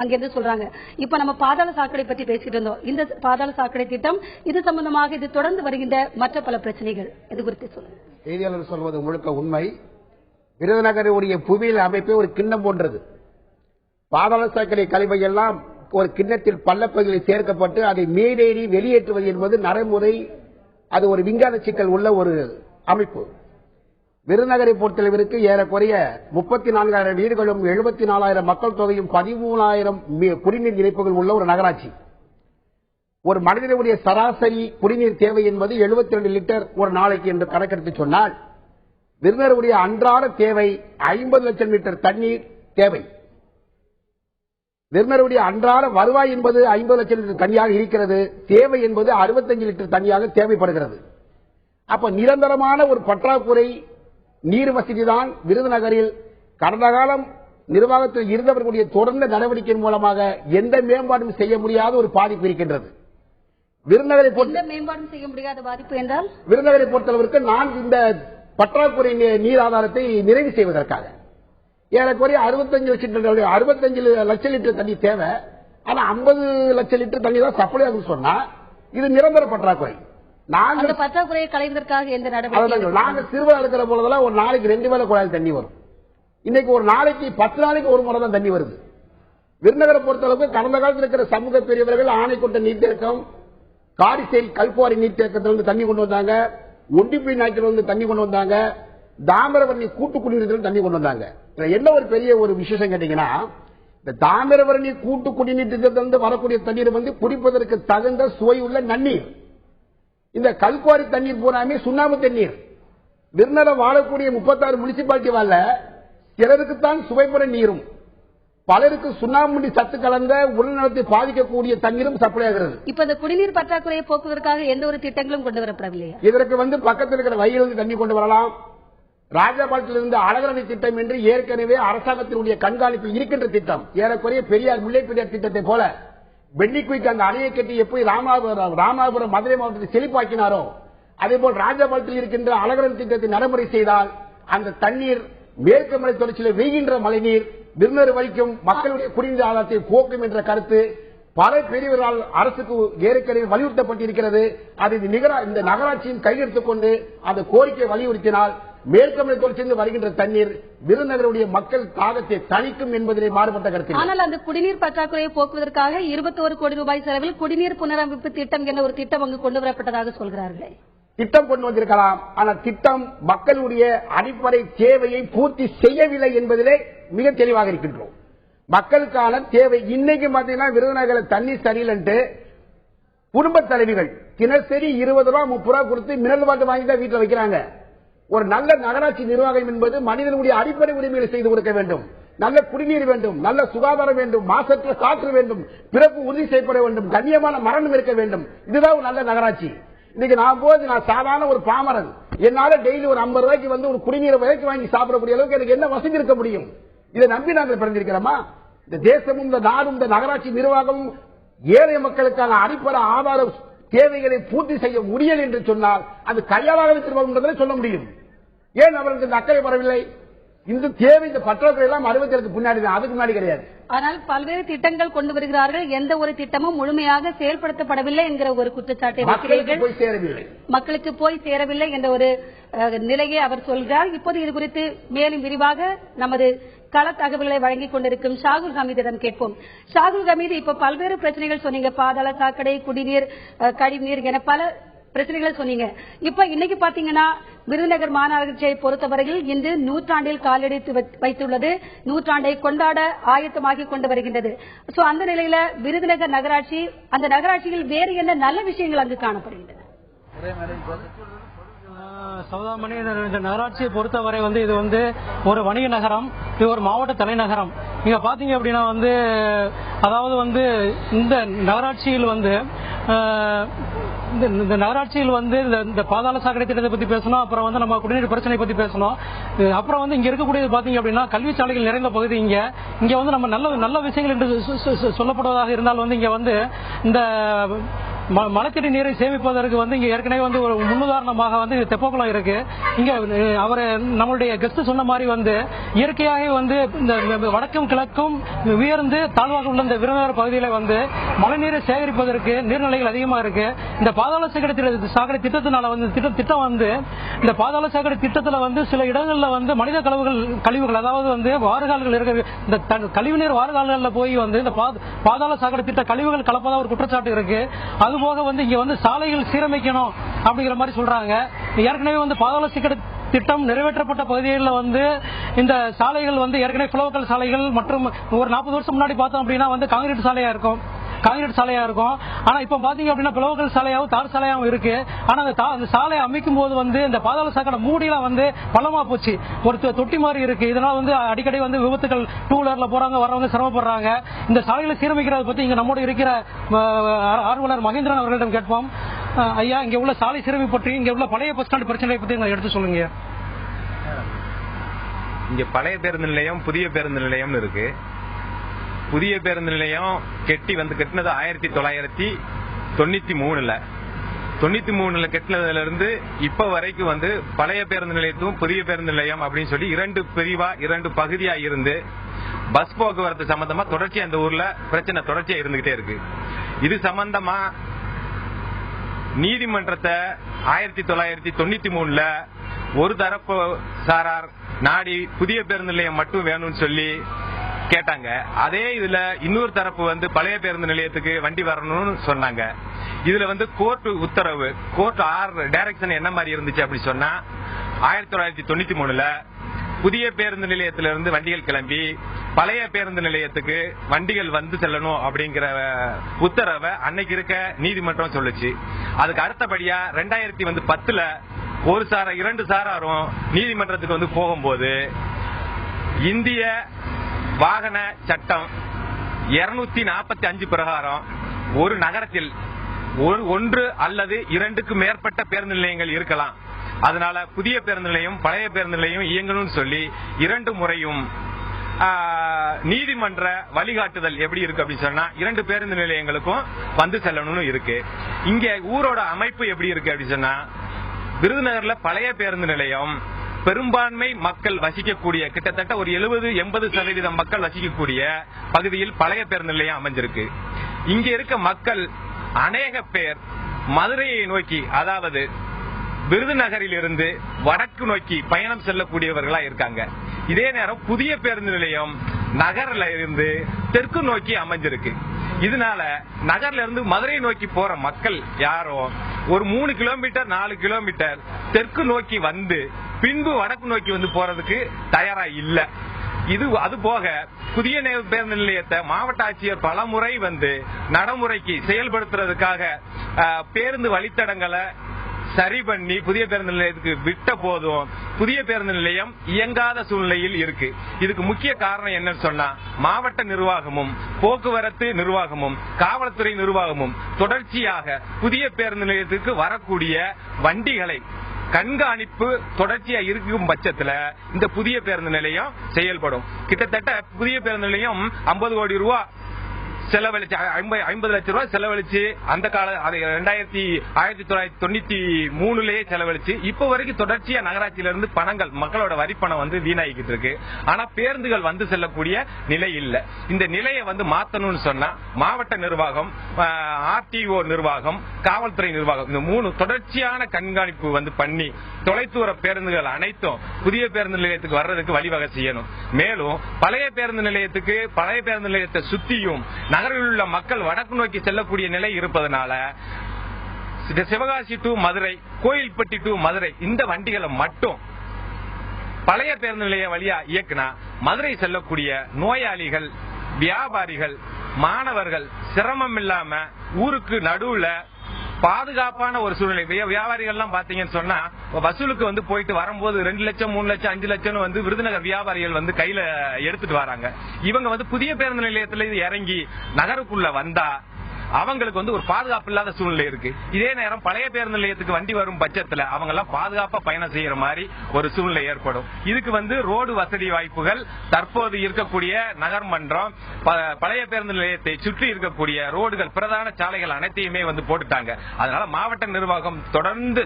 அங்கிருந்து சொல்றாங்க. இப்ப நம்ம பாதாள சாக்கடை பற்றி பேசிட்டு இருந்தோம். இந்த பாதாள சாக்கடை திட்டம் இது சம்பந்தமாக இது தொடர்ந்து வருகின்ற மற்ற பல பிரச்சனைகள் இது குறித்து சொல்லுங்க. செய்தியாளர் சொல்வது முழுக்க உண்மை. விருதுநகருடைய புவியியல் அமைப்பே ஒரு கிண்ணம் போன்றது. பாதாள சாக்கடை கழிவை எல்லாம் ஒரு கிண்ணத்தில் பள்ளப்பகுதியில் சேர்க்கப்பட்டு அதை மேலேறி வெளியேற்றுவது என்பது நடைமுறை. அது ஒரு விஞ்ஞான சிக்கல் உள்ள ஒரு அமைப்பு. விருதுநகரை பொறுத்தளவிற்கு ஏறக்குறைய 34,000 வீடுகளும் 74,000 மக்கள் தொகையும் 13,000 குடிநீர் இணைப்புகள் உள்ள ஒரு நகராட்சி. ஒரு மனிதனுடைய சராசரி குடிநீர் தேவை என்பது 72 லிட்டர் ஒரு நாளைக்கு என்று கணக்கெடுத்து சொன்னால் விருதுநகருடைய அன்றாட தேவை 50 லட்சம் லிட்டர் தண்ணீர் தேவை. விருதுநகருடைய அன்றாட வருவாய் என்பது 50 லட்சம் லிட்டர் தண்ணியாக இருக்கிறது. தேவை என்பது 65 லிட்டர் தண்ணியாக தேவைப்படுகிறது. அப்ப நிரந்தரமான ஒரு பற்றாக்குறை நீர் வசதி தான் விருதுநகரில் கடந்த காலம் நிர்வாகத்தில் இருந்தவர்களுடைய தொடர்ந்த நடவடிக்கையின் மூலமாக எந்த மேம்பாடும் செய்ய முடியாத ஒரு பாதிப்பு இருக்கின்றது. விருதுநகரை பொறுத்தளவிற்கு நான் இந்த பற்றாக்குறை நீர் ஆதாரத்தை நிறைவு செய்வதற்காக ஏறக்குறைய 65 லட்சம் லிட்டர் தண்ணி தேவை. ஆனா 50 லட்சம் லிட்டர் தண்ணி தான் சப்ளை ஆகும் சொன்னா இது நிரந்தர பற்றாக்குறை. நாங்கள் பற்றாக்குறையை களைவதற்காக எந்த நடவடிக்கை நாங்கள் சிறுவா இருக்கிற போதெல்லாம் ஒரு நாளைக்கு 2 வேளை குழாயில் தண்ணி வரும். இன்னைக்கு ஒரு நாளைக்கு 10 நாளைக்கு ஒரு முறை தான் தண்ணி வருது. விருதுநகரை பொறுத்தளவுக்கு கடந்த காலத்தில் இருக்கிற சமூக பெரியவர்கள் ஆணைக்கொண்ட நீர்த்தேக்கம், காரிசேரி கல்குவாரி நீர்த்தேக்கத்தில் தண்ணி கொண்டு வந்தாங்க. ஒண்டிப்பி நாய்க்கில் தண்ணி கொண்டு வந்தாங்க. தாமிரபரணி கூட்டு குடிநீர் தண்ணி கொண்டு வந்தாங்க. என்ன ஒரு பெரிய ஒரு விசேஷம் கேட்டீங்கன்னா இந்த தாமிரபரணி கூட்டு குடிநீர் திட்டத்திலிருந்து வரக்கூடிய தண்ணீர் குடிப்பதற்கு தகுந்த சுவை உள்ள நன்னீர். இந்த கல்குவாரி தண்ணீர் பூராமே சுண்ணாம்பு தண்ணீர். விருதுநகர் வாழக்கூடிய 36 முனிசிபாலிட்டி வாழ சிலருக்குத்தான் சுவைபெற நீரும் பலருக்கு சுண்ணாம்பு சத்து கலந்த உடல்நலத்தை பாதிக்கக்கூடிய தண்ணீரும் சப்ளை ஆகிறது. இப்ப இந்த குடிநீர் பற்றாக்குறையை போக்குவதற்காக எந்த ஒரு திட்டங்களும் கொண்டு வரப்படவில்லை. இதற்கு பக்கத்தில் இருக்கிற வயலிலிருந்து தண்ணி கொண்டு வரலாம். ராஜபாளையத்திலிருந்து அழகரணி திட்டம் என்று ஏற்கனவே அரசாங்கத்தினுடைய கண்காணிப்பில் இருக்கின்ற திட்டம். ஏறக்குறைய பெரியார் முல்லை பெரியார் திட்டத்தை போல பெண்டிக்குயிக்கு அந்த அணையை கட்டி எப்படி ராமாபுரம் மதுரை மாவட்டத்தை செழிப்பாக்கினாரோ அதேபோல் ராஜபாளையத்தில் இருக்கின்ற அழகரணி திட்டத்தை நடைமுறை செய்தால் அந்த தண்ணீர் மேற்கு மலை தொடர்ச்சியில் வெய்கின்ற மழைநீர் விருதுநகர் வரைக்கும் மக்களுடைய குடிநீர் ஆதாரத்தை போக்கும் என்ற கருத்து பல பெரியவர்களால் அரசுக்கு ஏற்கனவே வலியுறுத்தப்பட்டிருக்கிறது. அது இந்த நகராட்சியின் கையெடுத்துக் கொண்டு அந்த கோரிக்கை வலியுறுத்தினால் மேற்கமலை தொடர்ச்சியிலிருந்து வருகின்ற தண்ணீர் விருதுநகருடைய மக்கள் தாகத்தை தணிக்கும் என்பதிலே மாறுபட்ட கருத்து. ஆனால் அந்த குடிநீர் பற்றாக்குறையை போக்குவதற்காக 21 கோடி ரூபாய் செலவில் குடிநீர் புனரமைப்பு திட்டம் என்ற ஒரு திட்டம் அங்கு கொண்டு வரப்பட்டதாக சொல்கிறார்களே. திட்டம் கொண்டு வந்திருக்கலாம். ஆனால் திட்டம் மக்களுடைய அடிப்படை தேவையை பூர்த்தி செய்யவில்லை என்பதிலே மிக தெளிவாக இருக்கின்றோம். மக்களுக்கான தேவை இன்னைக்கு பாத்தீங்கன்னா விருதுநகர் தண்ணீர் சரியில்லை. குடும்ப தலைவிகள் தினசரி 20 ரூபாய் 30 ரூபாய் கொடுத்து மினரல் வாட்டர் வாங்கி தான் வீட்டில் வைக்கிறாங்க. ஒரு நல்ல நகராட்சி நிர்வாகம் என்பது மனிதனுடைய அடிப்படை உரிமைகளை செய்து கொடுக்க வேண்டும். நல்ல குடிநீர் வேண்டும், நல்ல சுகாதாரம் வேண்டும், மாசற்ற காற்று வேண்டும், பிறப்பு உறுதி செய்யப்பட வேண்டும், கண்ணியமான மரணம் இருக்க வேண்டும். இதுதான் ஒரு நல்ல நகராட்சி. இன்னைக்கு நான் சாதாரண ஒரு பாமரன், என்னால டெய்லி ஒரு 50 ரூபாய்க்கு ஒரு குடிநீரை விலைக்கு வாங்கி சாப்பிடக்கூடிய அளவுக்கு எனக்கு என்ன வசதி இருக்க முடியும்? இதை நம்பி நாங்கள் பிறந்திருக்கிறோமா? இந்த தேசமும் இந்த நாடும் இந்த நகராட்சி நிர்வாகமும் ஏழை மக்களுக்கான அடிப்படை ஆதார தேவைகளை பூர்த்தி செய்ய முடியல என்று சொன்னால் அது கையாளாக நிர்வாகம் சொல்ல முடியும். ஏன் அவர்களுக்கு இந்த அக்கறை வரவில்லை? இந்த தேவை இந்த பற்றாக்குறை எல்லாம் 67 முன்னாடி தான், அதுக்கு முன்னாடி கிடையாது. ஆனால் பல்வேறு திட்டங்கள் கொண்டு வருகிறார்கள், எந்த ஒரு திட்டமும் முழுமையாக செயல்படுத்தப்படவில்லை என்கிற ஒரு குற்றச்சாட்டை மக்களுக்கு போய் சேரவில்லை என்ற ஒரு நிலையை அவர் சொல்கிறார். இப்போது இது குறித்து மேலும் விரிவாக நமது கள தகவல்களை வழங்கிக் கொண்டிருக்கும் ஷாகுல் ஹமீதிடம் கேட்போம். ஷாகுல் ஹமீது, இப்ப பல்வேறு பிரச்சனைகள் சொன்னீங்க. பாதாள சாக்கடை, குடிநீர், கழிவுநீர் என பல பிரச்சனைகளை சொன்னீங்க. இப்ப இன்னைக்கு பாத்தீங்கன்னா விருதுநகர் மாநகராட்சியை பொறுத்தவரையில் இன்று நூற்றாண்டில் காலெடுத்து வைத்துள்ளது, நூற்றாண்டை கொண்டாட ஆயத்தமாகி கொண்டு வருகின்றது. சோ அந்த நிலையில விருதுநகர் நகராட்சி, அந்த நகராட்சியில் வேறு என்ன நல்ல விஷயங்கள் அங்கு காணப்படுகின்றன? சௌதாமணி, இந்த நகராட்சியை பொறுத்தவரை இது ஒரு வணிக நகரம், இது ஒரு மாவட்ட தலைநகரம். நீங்க பாத்தீங்க அப்படின்னா அதாவது இந்த நகராட்சியில் இந்த நகராட்சியில் இந்த பாதாள சாக்கடை திட்டத்தை பத்தி பேசணும், அப்புறம் நம்ம குடிநீர் பிரச்சனை பத்தி பேசணும். அப்புறம் இங்க இருக்கக்கூடியது பாத்தீங்க அப்படின்னா கல்வி சாலைகள் நிறைந்த பகுதி. இங்க நம்ம நல்ல விஷயங்கள் என்று சொல்லப்படுவதாக இருந்தால் இங்க இந்த மழைத்தடி நீரை சேமிப்பதற்கு இங்க ஏற்கனவே ஒரு முன்னுதாரணமாக தெப்பக்குளம் இருக்கு. இங்க அவர் நம்மளுடைய கெஸ்ட் சொன்ன மாதிரி இயற்கையாக இந்த வடக்கும் கிழக்கும் உயர்ந்து தாழ்வாக உள்ள இந்த விருதுநகர் பகுதியில மழைநீரை சேகரிப்பதற்கு நீர்நிலைகள் அதிகமா இருக்கு. இந்த பாதாள சாக்கடை திட்டத்தினால திட்டம் இந்த பாதாள சாக்கடை திட்டத்துல சில இடங்கள்ல மனித கழிவுகள் அதாவது வாறுகால்கள் இருக்கு. இந்த கழிவுநீர் வாறுகால்கள்ல போய் இந்த பாதாள சாக்கடை திட்ட கழிவுகள் கலப்பதா ஒரு குற்றச்சாட்டு இருக்கு. அது போக இங்க சாலைகள் சீரமைக்கணும் அப்படிங்கிற மாதிரி சொல்றாங்க. ஏற்கனவே பாதாள சாக்கடை திட்டம் நிறைவேற்றப்பட்ட பகுதிகளில் இந்த சாலைகள் ஏற்கனவே புலவக்கல் சாலைகள் மற்றும் ஒரு 40 வருஷம் முன்னாடி பார்த்தோம் அப்படின்னா காங்கிரீட் சாலையா இருக்கும். ஆனா இப்ப பாத்தீங்க அப்படின்னா புலவக்கல் சாலையாவும் தார் சாலையாவும் இருக்கு. ஆனா அந்த சாலையை அமைக்கும் போது இந்த பாதாள சாக்கடை மூடியெல்லாம் பள்ளமா போச்சு, ஒரு தொட்டி மாதிரி இருக்கு. இதனால அடிக்கடி விபத்துகள், டூ வீலர்ல போறாங்க வரவங்க சிரமப்படுறாங்க. இந்த சாலைகளை சீரமைக்கிறத பத்தி இங்க நம்மோட இருக்கிற ஆர்வலர் மகேந்திரன் அவர்களிடம் கேட்போம். ஐயா, இங்க உள்ள சாலை சீரமைப்பு பற்றி, இங்க உள்ள பழைய பஸ் ஸ்டாண்ட் பிரச்சனை பத்தி எடுத்து சொல்லுங்க. இங்க பழைய பேருந்து நிலையம், புதிய பேருந்து நிலையம்னு இருக்கு. புதிய பேருந்து நிலையம் கட்டினது 1993ல. 93ல கட்டினதுல இருந்து இப்ப வரைக்கும் பழைய பேருந்து நிலையத்தும் புதிய பேருந்து நிலையம் அப்படின்னு சொல்லி 2 பிரிவா 2 பகுதியா இருந்து பஸ் போக்குவரத்து சம்பந்தமா தொடர்ச்சியா இந்த ஊர்ல பிரச்சனை தொடர்ச்சியா இருந்துகிட்டே இருக்கு. இது சம்பந்தமா நீதிமன்றத்தை 1993ல ஒரு தரப்பு சாரார் நாடி புதிய பேருந்து நிலையம் மட்டும் வேணும்னு சொல்லி கேட்டாங்க. அதே இதுல இன்னொரு தரப்பு பழைய பேருந்து நிலையத்துக்கு வண்டி வரணும்னு சொன்னாங்க. இதுல கோர்ட் உத்தரவு, கோர்ட் டைரக்ஷன் என்ன மாதிரி இருந்துச்சு அப்படி சொன்னா 1993ல புதிய பேருந்து நிலையத்திலிருந்து வண்டிகள் கிளம்பி பழைய பேருந்து நிலையத்துக்கு வண்டிகள் செல்லணும் அப்படிங்கிற உத்தரவை அன்னைக்கு இருக்க நீதிமன்றம் சொல்லுச்சு. அதுக்கு அடுத்தபடியா 2010ல ஒரு சாரா 2 சாராரும் நீதிமன்றத்துக்கு போகும்போது இந்திய வாகன சட்டம் 245 பிரகாரம் ஒரு நகரத்தில் ஒன்று அல்லது 2க்கு மேற்பட்ட பேருந்து நிலையங்கள் இருக்கலாம். அதனால புதிய பேருந்து நிலையம் பழைய பேருந்து நிலையம் இயங்கணும்னு சொல்லி 2 முறையும் நீதிமன்ற வழிகாட்டுதல் எப்படி இருக்கு அப்படின்னு சொன்னா 2 பேருந்து நிலையங்களுக்கும் செல்லணும்னு இருக்கு. இங்க ஊரோட அமைப்பு எப்படி இருக்கு அப்படின்னு சொன்னா விருதுநகர்ல பழைய பேருந்து நிலையம் பெரும்பான்மை மக்கள் வசிக்கக்கூடிய கிட்டத்தட்ட ஒரு 70-80% மக்கள் வசிக்கக்கூடிய பகுதியில் பழைய பேருந்து நிலையம் அமைஞ்சிருக்கு. இங்க இருக்க மக்கள் அநேக பேர் மதுரையை நோக்கி, அதாவது விருதுநகரில் இருந்து வடக்கு நோக்கி பயணம் செல்லக்கூடியவர்களா இருக்காங்க. இதே நேரம் புதிய பேருந்து நிலையம் நகர்ல இருந்து தெற்கு நோக்கி அமைஞ்சிருக்கு. இதனால நகர்ல இருந்து மதுரை நோக்கி போற மக்கள் யாரோ ஒரு 3 கிலோமீட்டர் 4 கிலோமீட்டர் தெற்கு நோக்கி பின்பு வடக்கு நோக்கி போறதுக்கு தயாரா இல்ல. இது அது போக புதிய பேருந்து நிலையத்தை மாவட்ட ஆட்சியர் பலமுறை நடைமுறைக்கு செயல்படுத்துறதுக்காக பேருந்து வழித்தடங்களை சரி பண்ணி புதிய பேருந்து நிலையத்துக்கு விட்ட போதும் புதிய பேருந்து நிலையம் இயங்காத சூழ்நிலையில் இருக்கு. இதுக்கு முக்கிய காரணம் என்னன்னு சொன்னா மாவட்ட நிர்வாகமும் போக்குவரத்து நிர்வாகமும் காவல்துறை நிர்வாகமும் தொடர்ச்சியாக புதிய பேருந்து நிலையத்துக்கு வரக்கூடிய வண்டிகளை கண்காணிப்பு தொடர்ச்சியா இருக்கும் பட்சத்துல இந்த புதிய பேருந்து நிலையம் செயல்படும். கிட்டத்தட்ட புதிய பேருந்து நிலையம் 50 கோடி ரூபாய் செலவழிச்சு 50 லட்சம் ரூபாய் செலவழிச்சு அந்த கால 1993லயே செலவழிச்சு இப்ப வரைக்கும் தொடர்ச்சியா நகராட்சியிலிருந்து பணங்கள் மக்களோட வரி பணம் வீணாகிட்டு இருக்கு. ஆனா பேருந்துகள் செல்லக்கூடிய நிலை இல்ல. இந்த நிலையை மாத்தணும்னு சொன்னா மாவட்ட நிர்வாகம், ஆர்டிஓ நிர்வாகம், காவல்துறை நிர்வாகம் இந்த 3 தொடர்ச்சியான கண்காணிப்பு பண்ணி தொலைதூர பேருந்துகள் அனைத்தும் புதிய பேருந்து நிலையத்துக்கு வர்றதுக்கு வழிவகை செய்யணும். மேலும் பழைய பேருந்து நிலையத்தை சுத்தியும் நகரில் உள்ள மக்கள் வடக்கு நோக்கி செல்லக்கூடிய நிலை இருப்பதனால சிவகாசி டு மதுரை, கோயில்பட்டி டு மதுரை இந்த வண்டிகளை மட்டும் பழைய பேருந்து நிலைய வழியா இயக்குனா மதுரை செல்லக்கூடிய நோயாளிகள், வியாபாரிகள், மாணவர்கள் சிரமம் இல்லாம ஊருக்கு நடுவுல பாதுகாப்பான ஒரு சூழ்நிலை. வியாபாரிகள் எல்லாம் பாத்தீங்கன்னு சொன்னா வசூலுக்கு போயிட்டு வரும்போது 2 லட்சம் 3 லட்சம் 5 லட்சம் விருதுநகர் வியாபாரிகள் கையில எடுத்துட்டு வராங்க. இவங்க புதிய பேருந்து நிலையத்துல இறங்கி நகருக்குள்ள வந்தா அவங்களுக்கு ஒரு பாதுகாப்பு இல்லாத சூழ்நிலை இருக்கு. இதே நேரம் பழைய பேருந்து நிலையத்துக்கு வண்டி வரும் பட்சத்துல அவங்க எல்லாம் பாதுகாப்பா பயணம் செய்யற மாதிரி ஒரு சூழ்நிலை ஏற்படும். இதுக்கு ரோடு வசதி வாய்ப்புகள் தற்போது இருக்கக்கூடிய நகர்மன்றம் பழைய பேருந்து நிலையத்தை சுற்றி இருக்கக்கூடிய ரோடுகள், பிரதான சாலைகள் அனைத்தையுமே போட்டுட்டாங்க. அதனால மாவட்ட நிர்வாகம்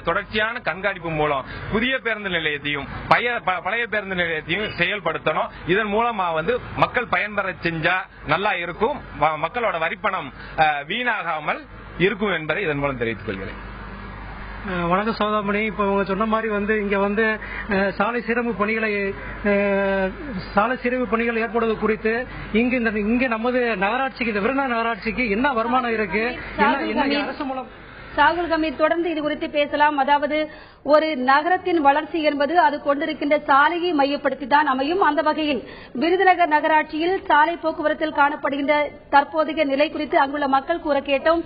தொடர்ச்சியான கண்காணிப்பு மூலம் புதிய பேருந்து நிலையத்தையும் பழைய பேருந்து நிலையத்தையும் செயல்படுத்தணும். இதன் மூலமா மக்கள் பயன்பெற செஞ்சா நல்லா இருக்கும், மக்களோட வரிப்பணம் வீணாகாமல் இருக்கும் என்பதை இதன் மூலம் தெரிவித்துக் கொள்கிறேன். வணக்கம் சௌதாமணி. இப்ப உங்க சொன்ன மாதிரி இங்க சாலை சீரமைப்பு பணிகள் ஏற்படுவது குறித்து இங்க நமது நகராட்சிக்கு, இந்த விருதுநகர் நகராட்சிக்கு என்ன வருமானம் இருக்கு, என்ன அரசு மூலம் சாகுல் ஹமீத் தொடர்ந்து இது குறித்து பேசலாம். அதாவது ஒரு நகரத்தின் வளர்ச்சி என்பது அது கொண்டிருக்கின்ற சாலையை மையப்படுத்தி தான் அமையும். அந்த வகையில் விருதுநகர் நகராட்சியில் சாலை போக்குவரத்தில் காணப்படுகின்ற தற்போதைய நிலை குறித்து அங்குள்ள மக்கள் கூற கேட்டோம்.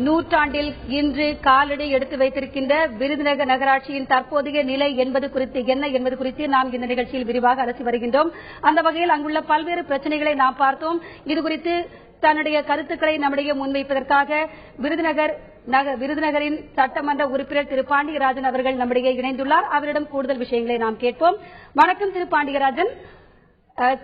நூற்றாண்டில் இன்று காலடி எடுத்து வைத்திருக்கின்ற விருதுநகர் நகராட்சியின் தற்போதைய நிலை என்பது குறித்து நாம் இந்த நிகழ்ச்சியில் விரிவாக அலசி வருகின்றோம். அந்த வகையில் அங்குள்ள பல்வேறு பிரச்சனைகளை நாம் பார்த்தோம். இதுகுறித்து தன்னுடைய கருத்துக்களை நம்மிடையே முன்வைப்பதற்காக விருதுநகரின் சட்டமன்ற உறுப்பினர் திரு பாண்டியராஜன் அவர்கள் நம்மிடையே இணைந்துள்ளார். அவரிடம் கூடுதல் விஷயங்களை நாம் கேட்போம். வணக்கம் திரு பாண்டியராஜன்.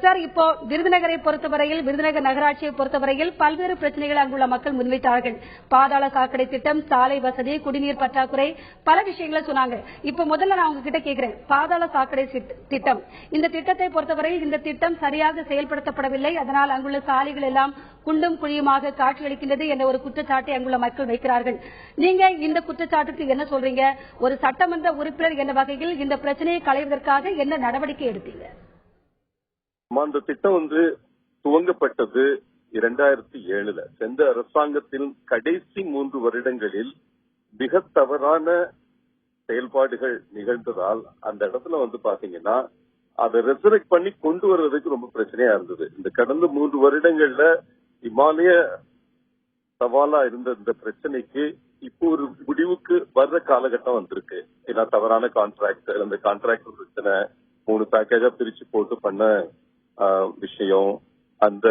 சார், இப்போ விருதுநகரை பொறுத்தவரையில், விருதுநகர் நகராட்சியை பொறுத்தவரையில் பல்வேறு பிரச்சனைகளை அங்குள்ள மக்கள் முன்வைத்தார்கள். பாதாள சாக்கடை திட்டம், சாலை வசதி, குடிநீர் பற்றாக்குறை, பல விஷயங்களை சொன்னாங்க. இப்ப முதல்ல நான் உங்ககிட்ட கேட்கிறேன், பாதாள சாக்கடை திட்டம், இந்த திட்டத்தை பொறுத்தவரையில் இந்த திட்டம் சரியாக செயல்படுத்தப்படவில்லை, அதனால் அங்குள்ள சாலைகள் எல்லாம் குண்டும் குழியுமாக காட்சியளிக்கின்றது என்ற ஒரு குற்றச்சாட்டை அங்குள்ள மக்கள் வைக்கிறார்கள். நீங்க இந்த குற்றச்சாட்டுக்கு என்ன சொல்றீங்க? ஒரு சட்டமன்ற உறுப்பினர் என்ற வகையில் இந்த பிரச்சனையை களைவதற்காக என்ன நடவடிக்கை எடுத்தீங்க? அந்த திட்டம் துவங்கப்பட்டது 2007. சென்ற அரசாங்கத்தின் கடைசி 3 வருடங்களில் மிக தவறான செயல்பாடுகள் நிகழ்ந்ததால் அந்த இடத்துல பாத்தீங்கன்னா அதை ரெசரெக்ட் பண்ணி கொண்டு வருவதற்கு ரொம்ப பிரச்சனையா இருந்தது. இந்த கடந்த 3 வருடங்கள்ல இமாலய சவாலா இருந்த இந்த பிரச்சனைக்கு இப்போ ஒரு முடிவுக்கு வர்ற காலகட்டம் வந்திருக்கு. ஏன்னா தவறான கான்ட்ராக்ட், அந்த கான்ட்ராக்ட் பிரச்சனை, 3 பேக்கேஜா பிரிச்சு போட்டு பண்ண விஷயம், அந்த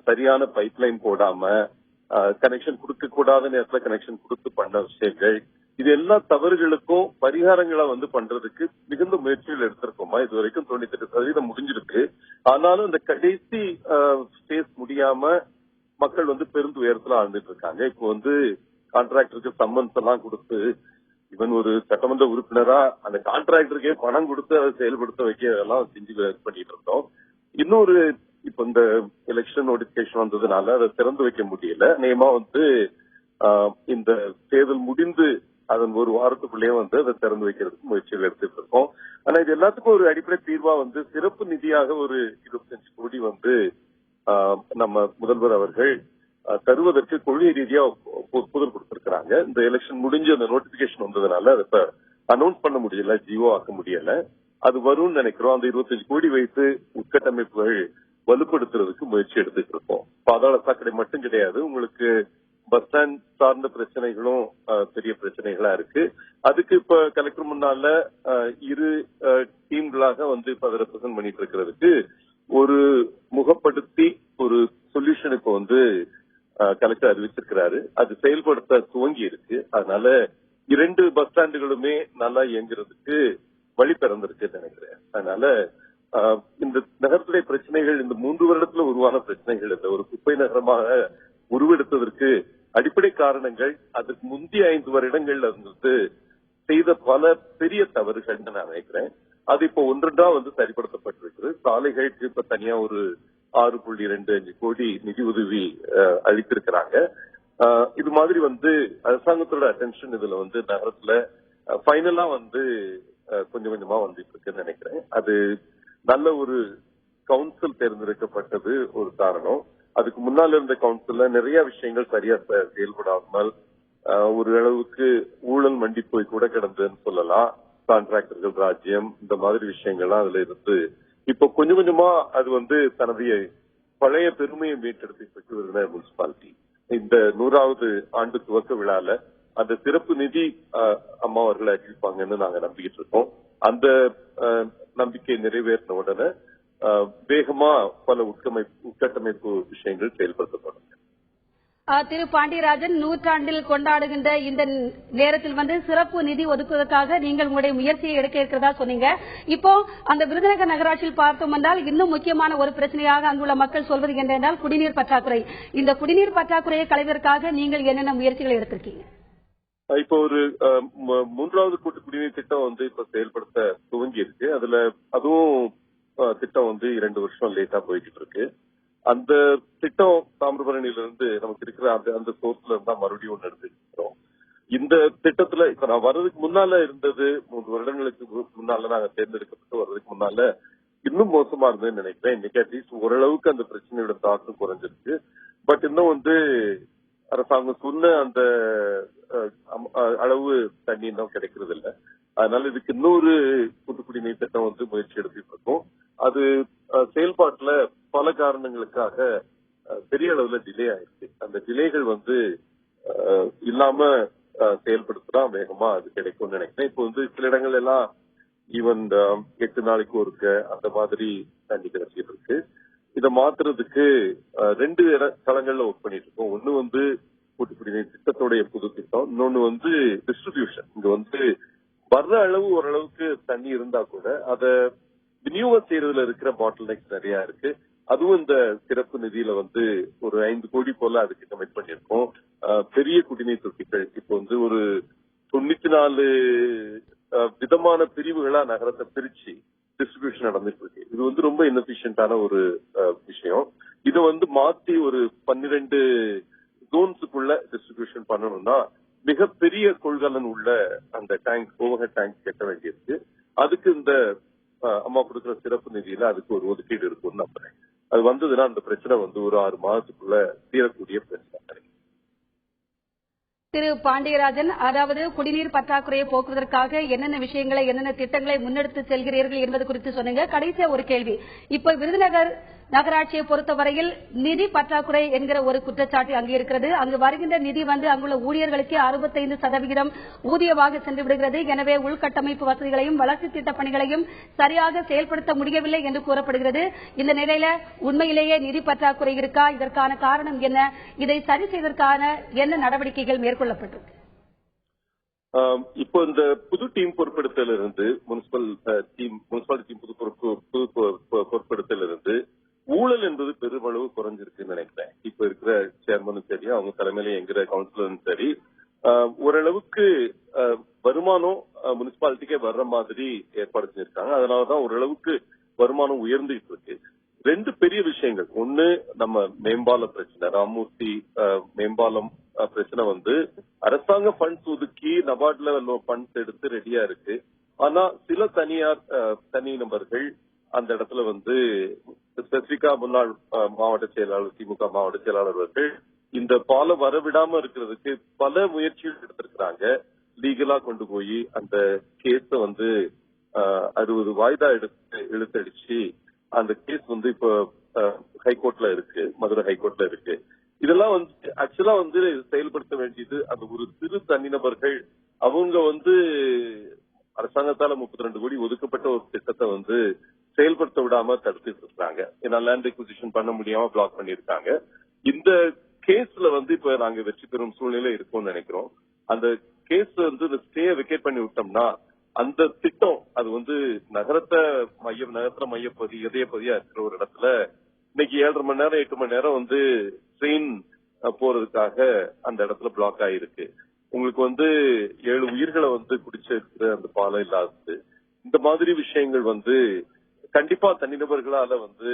சரியான பைப்லைன் போடாம கனெக்ஷன் கொடுக்க கூடாத நேரத்துல கனெக்ஷன் கொடுத்து பண்ண விஷயங்கள், இது எல்லா தவறுகளுக்கும் பரிகாரங்களை பண்றதுக்கு மிகுந்த முயற்சிகள் எடுத்திருக்கோமா. இது வரைக்கும் 98% முடிஞ்சிருக்கு. ஆனாலும் இந்த கடைசி ஸ்டேஜ் முடியாம மக்கள் பெரும் உயரத்துல ஆழ்ந்துட்டு இருக்காங்க. இப்போ கான்ட்ராக்டருக்கு சம்மன்ஸ் எல்லாம் கொடுத்து, இவன் ஒரு சட்டமன்ற உறுப்பினரா அந்த கான்ட்ராக்டருக்கே பணம் கொடுத்து அதை செயல்படுத்த வைக்க எல்லாம் செஞ்சு பண்ணிட்டு இருந்தோம். இன்னொரு இப்ப இந்த எலெக்ஷன் நோட்டிபிகேஷன் வந்ததுனால அதை திறந்து வைக்க முடியல. நேமா இந்த தேர்தல் முடிந்து அதன் ஒரு வாரத்துக்குள்ளேயே அதை திறந்து வைக்கிறதுக்கு முயற்சிகள் எடுத்துட்டு இருக்கோம். ஆனா இது எல்லாத்துக்கும் ஒரு அடிப்படை தீர்வா சிறப்பு நிதியாக ஒரு 25 கோடி நம்ம முதல்வர் அவர்கள் தருவதற்கு கொள்கை ரீதியா ஒப்புதல் கொடுத்திருக்கிறாங்க. இந்த எலெக்ஷன் முடிஞ்சு அந்த நோட்டிபிகேஷன் வந்ததுனால அதை இப்ப அனௌன்ஸ் பண்ண முடியல, ஜியோ ஆக்க முடியல. அது வரும்னு நினைக்கிறோம். அந்த 25 கோடி வைத்து உட்கட்டமைப்புகள் வலுப்படுத்துறதுக்கு முயற்சி எடுத்துட்டு இருக்கோம். பாதாள சாக்கடை மட்டும் கிடையாது, உங்களுக்கு பஸ் ஸ்டாண்ட் சார்ந்த பிரச்சனைகளும் பெரிய பிரச்சனைகளா இருக்கு. அதுக்கு இப்ப கலெக்டர் முன்னால 2 டீம்களாக இப்ப அதை ரெப்ரசென்ட் பண்ணிட்டு இருக்கிறதுக்கு ஒரு முகப்படுத்தி ஒரு சொல்யூஷனுக்கு கலெக்டர் அறிவிச்சிருக்கிறாரு. அது செயல்படுத்த துவங்கி இருக்கு. அதனால 2 பஸ் ஸ்டாண்டுகளுமே நல்லா இயங்குறதுக்கு வழி பிறந்திருக்கு நினைக்கிறேன். அதனால இந்த நகரத்துடைய பிரச்சனைகள் இந்த 3 வருடத்துல உருவான பிரச்சனைகள் இல்ல, ஒரு குப்பை நகரமாக உருவெடுத்ததற்கு அடிப்படை காரணங்கள் அதுக்கு முந்தைய 5 வருடங்கள்ல செய்த பல பெரிய தவறுகள் நான் நினைக்கிறேன். அது இப்போ ஒன்றா சரிப்படுத்தப்பட்டிருக்கு. சாலைகளுக்கு இப்ப தனியா ஒரு 6.25 கோடி நிதி உதவி அளித்திருக்கிறாங்க. இது மாதிரி அரசாங்கத்தோட அட்டென்ஷன் இதுல நகரத்துல ஃபைனலா கொஞ்சம் கொஞ்சமா வந்துட்டு இருக்குன்னு நினைக்கிறேன். அது நல்ல ஒரு கவுன்சில் தேர்ந்தெடுக்கப்பட்டது ஒரு காரணம். அதுக்கு முன்னால இருந்த கவுன்சில்ல நிறைய விஷயங்கள் சரியா செயல்படாமல் ஒரு அளவுக்கு ஊழல் மண்டி போய் கூட கிடந்ததுன்னு சொல்லலாம். கான்ட்ராக்டர்கள் ராஜ்யம் இந்த மாதிரி விஷயங்கள்லாம் அதுல இருந்து இப்போ கொஞ்சம் கொஞ்சமா அது வந்து தனது பழைய பெருமையை மீட்டெடுத்து பெற்று விருதுநகர் முனிசிபாலிட்டி இந்த 100வது ஆண்டு துவக்க விழால அந்த சிறப்பு நிதி அம்மா அவர்களை அறிவிப்பாங்கன்னு நாங்க நம்பிக்கிட்டு இருக்கோம். அந்த நம்பிக்கை நிறைவேறின உடனே வேகமா பல உட்கட்டமைப்பு விஷயங்கள் செயல்படுத்தப்படும். திரு பாண்டியராஜன், நூற்றாண்டில் கொண்டாடுகின்ற இந்த நேரத்தில் வந்து சிறப்பு நிதி ஒதுக்குவதற்காக நீங்கள் உங்களுடைய முயற்சியை எடுக்க இருக்கிறதா சொன்னீங்க. இப்போ அந்த விருதுநகர் நகராட்சியில் பார்த்தோம் என்றால் இன்னும் முக்கியமான ஒரு பிரச்சனையாக அங்குள்ள மக்கள் சொல்வது என்னென்றால் குடிநீர் பற்றாக்குறை. இந்த குடிநீர் பற்றாக்குறையை களைவதற்காக நீங்கள் என்னென்ன முயற்சிகளை எடுத்திருக்கீங்க? இப்போ ஒரு 3வது கூட்டு குடிநீர் திட்டம் வந்து இப்ப செயல்படுத்த துவங்கி இருக்கு. அதுல அதுவும் திட்டம் வந்து 2 வருஷம் லேட்டா போய்கிட்டு இருக்கு. அந்த திட்டம் தாமிரபரணியிலிருந்து நமக்கு இருக்கிற அந்த சோர்ஸ்ல இருந்தா மறுபடியும் ஒன்று எடுத்துக்கிறோம். இந்த திட்டத்துல இப்ப நான் வர்றதுக்கு முன்னால இருந்தது 3 வருடங்களுக்கு முன்னால நாங்க தேர்ந்தெடுக்கப்பட்டு வர்றதுக்கு முன்னால இன்னும் மோசமா இருந்ததுன்னு நினைக்கிறேன். இன்னைக்கு அட்லீஸ்ட் ஓரளவுக்கு அந்த பிரச்சனையோட தாக்கம் குறைஞ்சிருக்கு. பட் இன்னும் வந்து அரசாங்கம் சொன்ன அந்த அளவு தண்ணி இன்னும் கிடைக்கிறது இல்லை. அதனால இதுக்கு இன்னொரு கூட்டு குடிநீர் திட்டம் வந்து முயற்சி எடுத்துட்டு இருக்கோம். அது செயல்பாட்டுல பல காரணங்களுக்காக பெரிய அளவுல டிலே ஆயிருக்கு. அந்த டிலேகள் வந்து இல்லாம செயல்படுத்தினா வேகமா அது கிடைக்கும்னு நினைக்கிறேன். இப்போ வந்து சில இடங்கள் எல்லாம் ஈவன் 8 நாளைக்கு ஒருக்க அந்த மாதிரி தண்ணி கிடைச்சிட்டு இருக்கு. இதை மாத்துறதுக்கு 2 தளங்கள்ல ஒர்க் பண்ணிட்டு இருக்கோம். ஒண்ணு வந்து கூட்டு குடிநீர் திட்டத்துடைய புது திட்டம், இன்னொன்னு வந்து டிஸ்ட்ரிபியூஷன். இங்க வந்து வர்ற அளவு ஓரளவுக்கு தண்ணி இருந்தா கூட அதை விநியோகம் செய்யறதுல இருக்கிற பாட்டில் நெக்ஸ் நிறைய இருக்கு. அதுவும் இந்த சிறப்பு நிதியில வந்து ஒரு 5 கோடி போல அதுக்கு கமிட் பண்ணிருக்கோம். பெரிய குடிநீர் தொட்டிகள் இப்போ வந்து ஒரு 94 விதமான பிரிவுகளா நகரத்தை பிரிச்சு டிஸ்ட்ரிபியூஷன் நடந்துட்டு இருக்கு. இது வந்து ரொம்ப இன்எஃபிஷியன்டான ஒரு விஷயம். இதை வந்து மாத்தி ஒரு 12 ஜோன்ஸுக்குள்ள டிஸ்ட்ரிபியூஷன் பண்ணணும்னா மிகப்பெரிய கொள்கலன் உள்ள அந்த டேங்க் ஓவர்ஹெட் டேங்க் கட்ட வேண்டியிருக்கு. அதுக்கு இந்த அம்மா கொடுக்கிற சிறப்பு நிதியில அதுக்கு ஒரு ஒதுக்கீடு இருக்கும்னு நம்புறேன். அது வந்ததுன்னா அந்த பிரச்சனை வந்து ஒரு 6 மாதத்துக்குள்ள தீரக்கூடிய பிரச்சனை. திரு பாண்டியராஜன், அதாவது குடிநீர் பற்றாக்குறையை போக்குவதற்காக என்னென்ன விஷயங்களை என்னென்ன திட்டங்களை முன்னெடுத்து செல்கிறீர்கள் என்பது குறித்து சொன்னீங்க. கடைசியா ஒரு கேள்வி. இப்ப விருதுநகர் நகராட்சியை பொறுத்தவரையில் நிதி பற்றாக்குறை என்கிற ஒரு குற்றச்சாட்டு அங்கு இருக்கிறது. அங்கு வருகின்ற நிதி வந்து அங்குள்ள ஊழியர்களுக்கு 65% ஊதியமாக சென்று விடுகிறது. எனவே உள்கட்டமைப்பு வசதிகளையும் வளர்ச்சி திட்டப் பணிகளையும் சரியாக செயல்படுத்த முடியவில்லை என்று கூறப்படுகிறது. இந்த நிலையில உண்மையிலேயே நிதி பற்றாக்குறை இருக்கா? இதற்கான காரணம் என்ன? இதை சரி செய்வதற்கான என்ன நடவடிக்கைகள் மேற்கொள்ளப்பட்டிருக்கு? இப்போ இந்த புது டீம் பொறுப்பெடுத்தல இருந்து முனிசிபாலிட்டி டீம் புது பொறுப்பெடுத்தல இருந்து ஊழல் என்பது பெருமளவு குறைஞ்சிருக்குன்னு நினைக்கிறேன். இப்ப இருக்கிற சேர்மனும் சரி, அவங்க தலைமையில எங்கிற கவுன்சிலரும் சரி, ஓரளவுக்கு வருமானம் முனிசிபாலிட்டிக்கே வர்ற மாதிரி ஏற்பாடு செஞ்சிருக்காங்க. அதனாலதான் ஓரளவுக்கு வருமானம் உயர்ந்துகிட்டு இருக்கு. 2 பெரிய விஷயங்கள். ஒண்ணு, நம்ம மேம்பால பிரச்சனை, ராமூர்த்தி மேம்பாலம் பிரச்சனை வந்து அரசாங்க ஃபண்ட்ஸ் ஒதுக்கி நபார்ட்ல ஃபண்ட்ஸ் எடுத்து ரெடியா இருக்கு. ஆனா சில தனி நபர்கள் அந்த இடத்துல வந்து ஸ்பெசிபிக்கா முன்னாள் மாவட்ட செயலாளர், திமுக மாவட்ட செயலாளர்கள் இந்த பாலம் வரவிடாம இருக்கிறதுக்கு பல முயற்சிகள் எடுத்திருக்கிறாங்க. லீகலா கொண்டு போய் அந்த கேஸ வந்து 60 வாய்தா இழுத்தடிச்சு அந்த கேஸ் வந்து இப்ப ஹைகோர்ட்ல இருக்கு, மதுரை ஹைகோர்ட்ல இருக்கு. இதெல்லாம் வந்து ஆக்சுவலா வந்து செயல்படுத்த வேண்டியது அந்த ஒரு சிறு தனிநபர்கள். அவங்க வந்து அரசாங்கத்தால 32 கோடி ஒதுக்கப்பட்ட ஒரு திட்டத்தை வந்து செயல்படுத்த விடாம தடுத்துட்டு இருக்காங்க. ஏன்னா லேண்ட் எக்விசிஷன் பண்ண முடியாம பிளாக் பண்ணிருக்காங்க. இந்த கேஸ்ல வந்து இப்ப நாங்க வெற்றி பெறும் சூழ்நிலை இருக்கும்னு நினைக்கிறோம். அந்த கேஸ் வந்து ஸ்டே வெக்கேட் பண்ணி விட்டோம்னா அந்த திட்டம் அது வந்து நகரத்துல மையப்பகுதி இதயப்பகுதியா இருக்கிற ஒரு இடத்துல இன்னைக்கு 7.5 மணி நேரம் 8 மணி நேரம் வந்து ட்ரெயின் போறதுக்காக அந்த இடத்துல பிளாக் ஆயிருக்கு. உங்களுக்கு வந்து 7 உயிர்களை வந்து குடிச்சிருக்கிற அந்த பாலம் இல்லாதது. இந்த மாதிரி விஷயங்கள் வந்து கண்டிப்பா தனிநபர்களால வந்து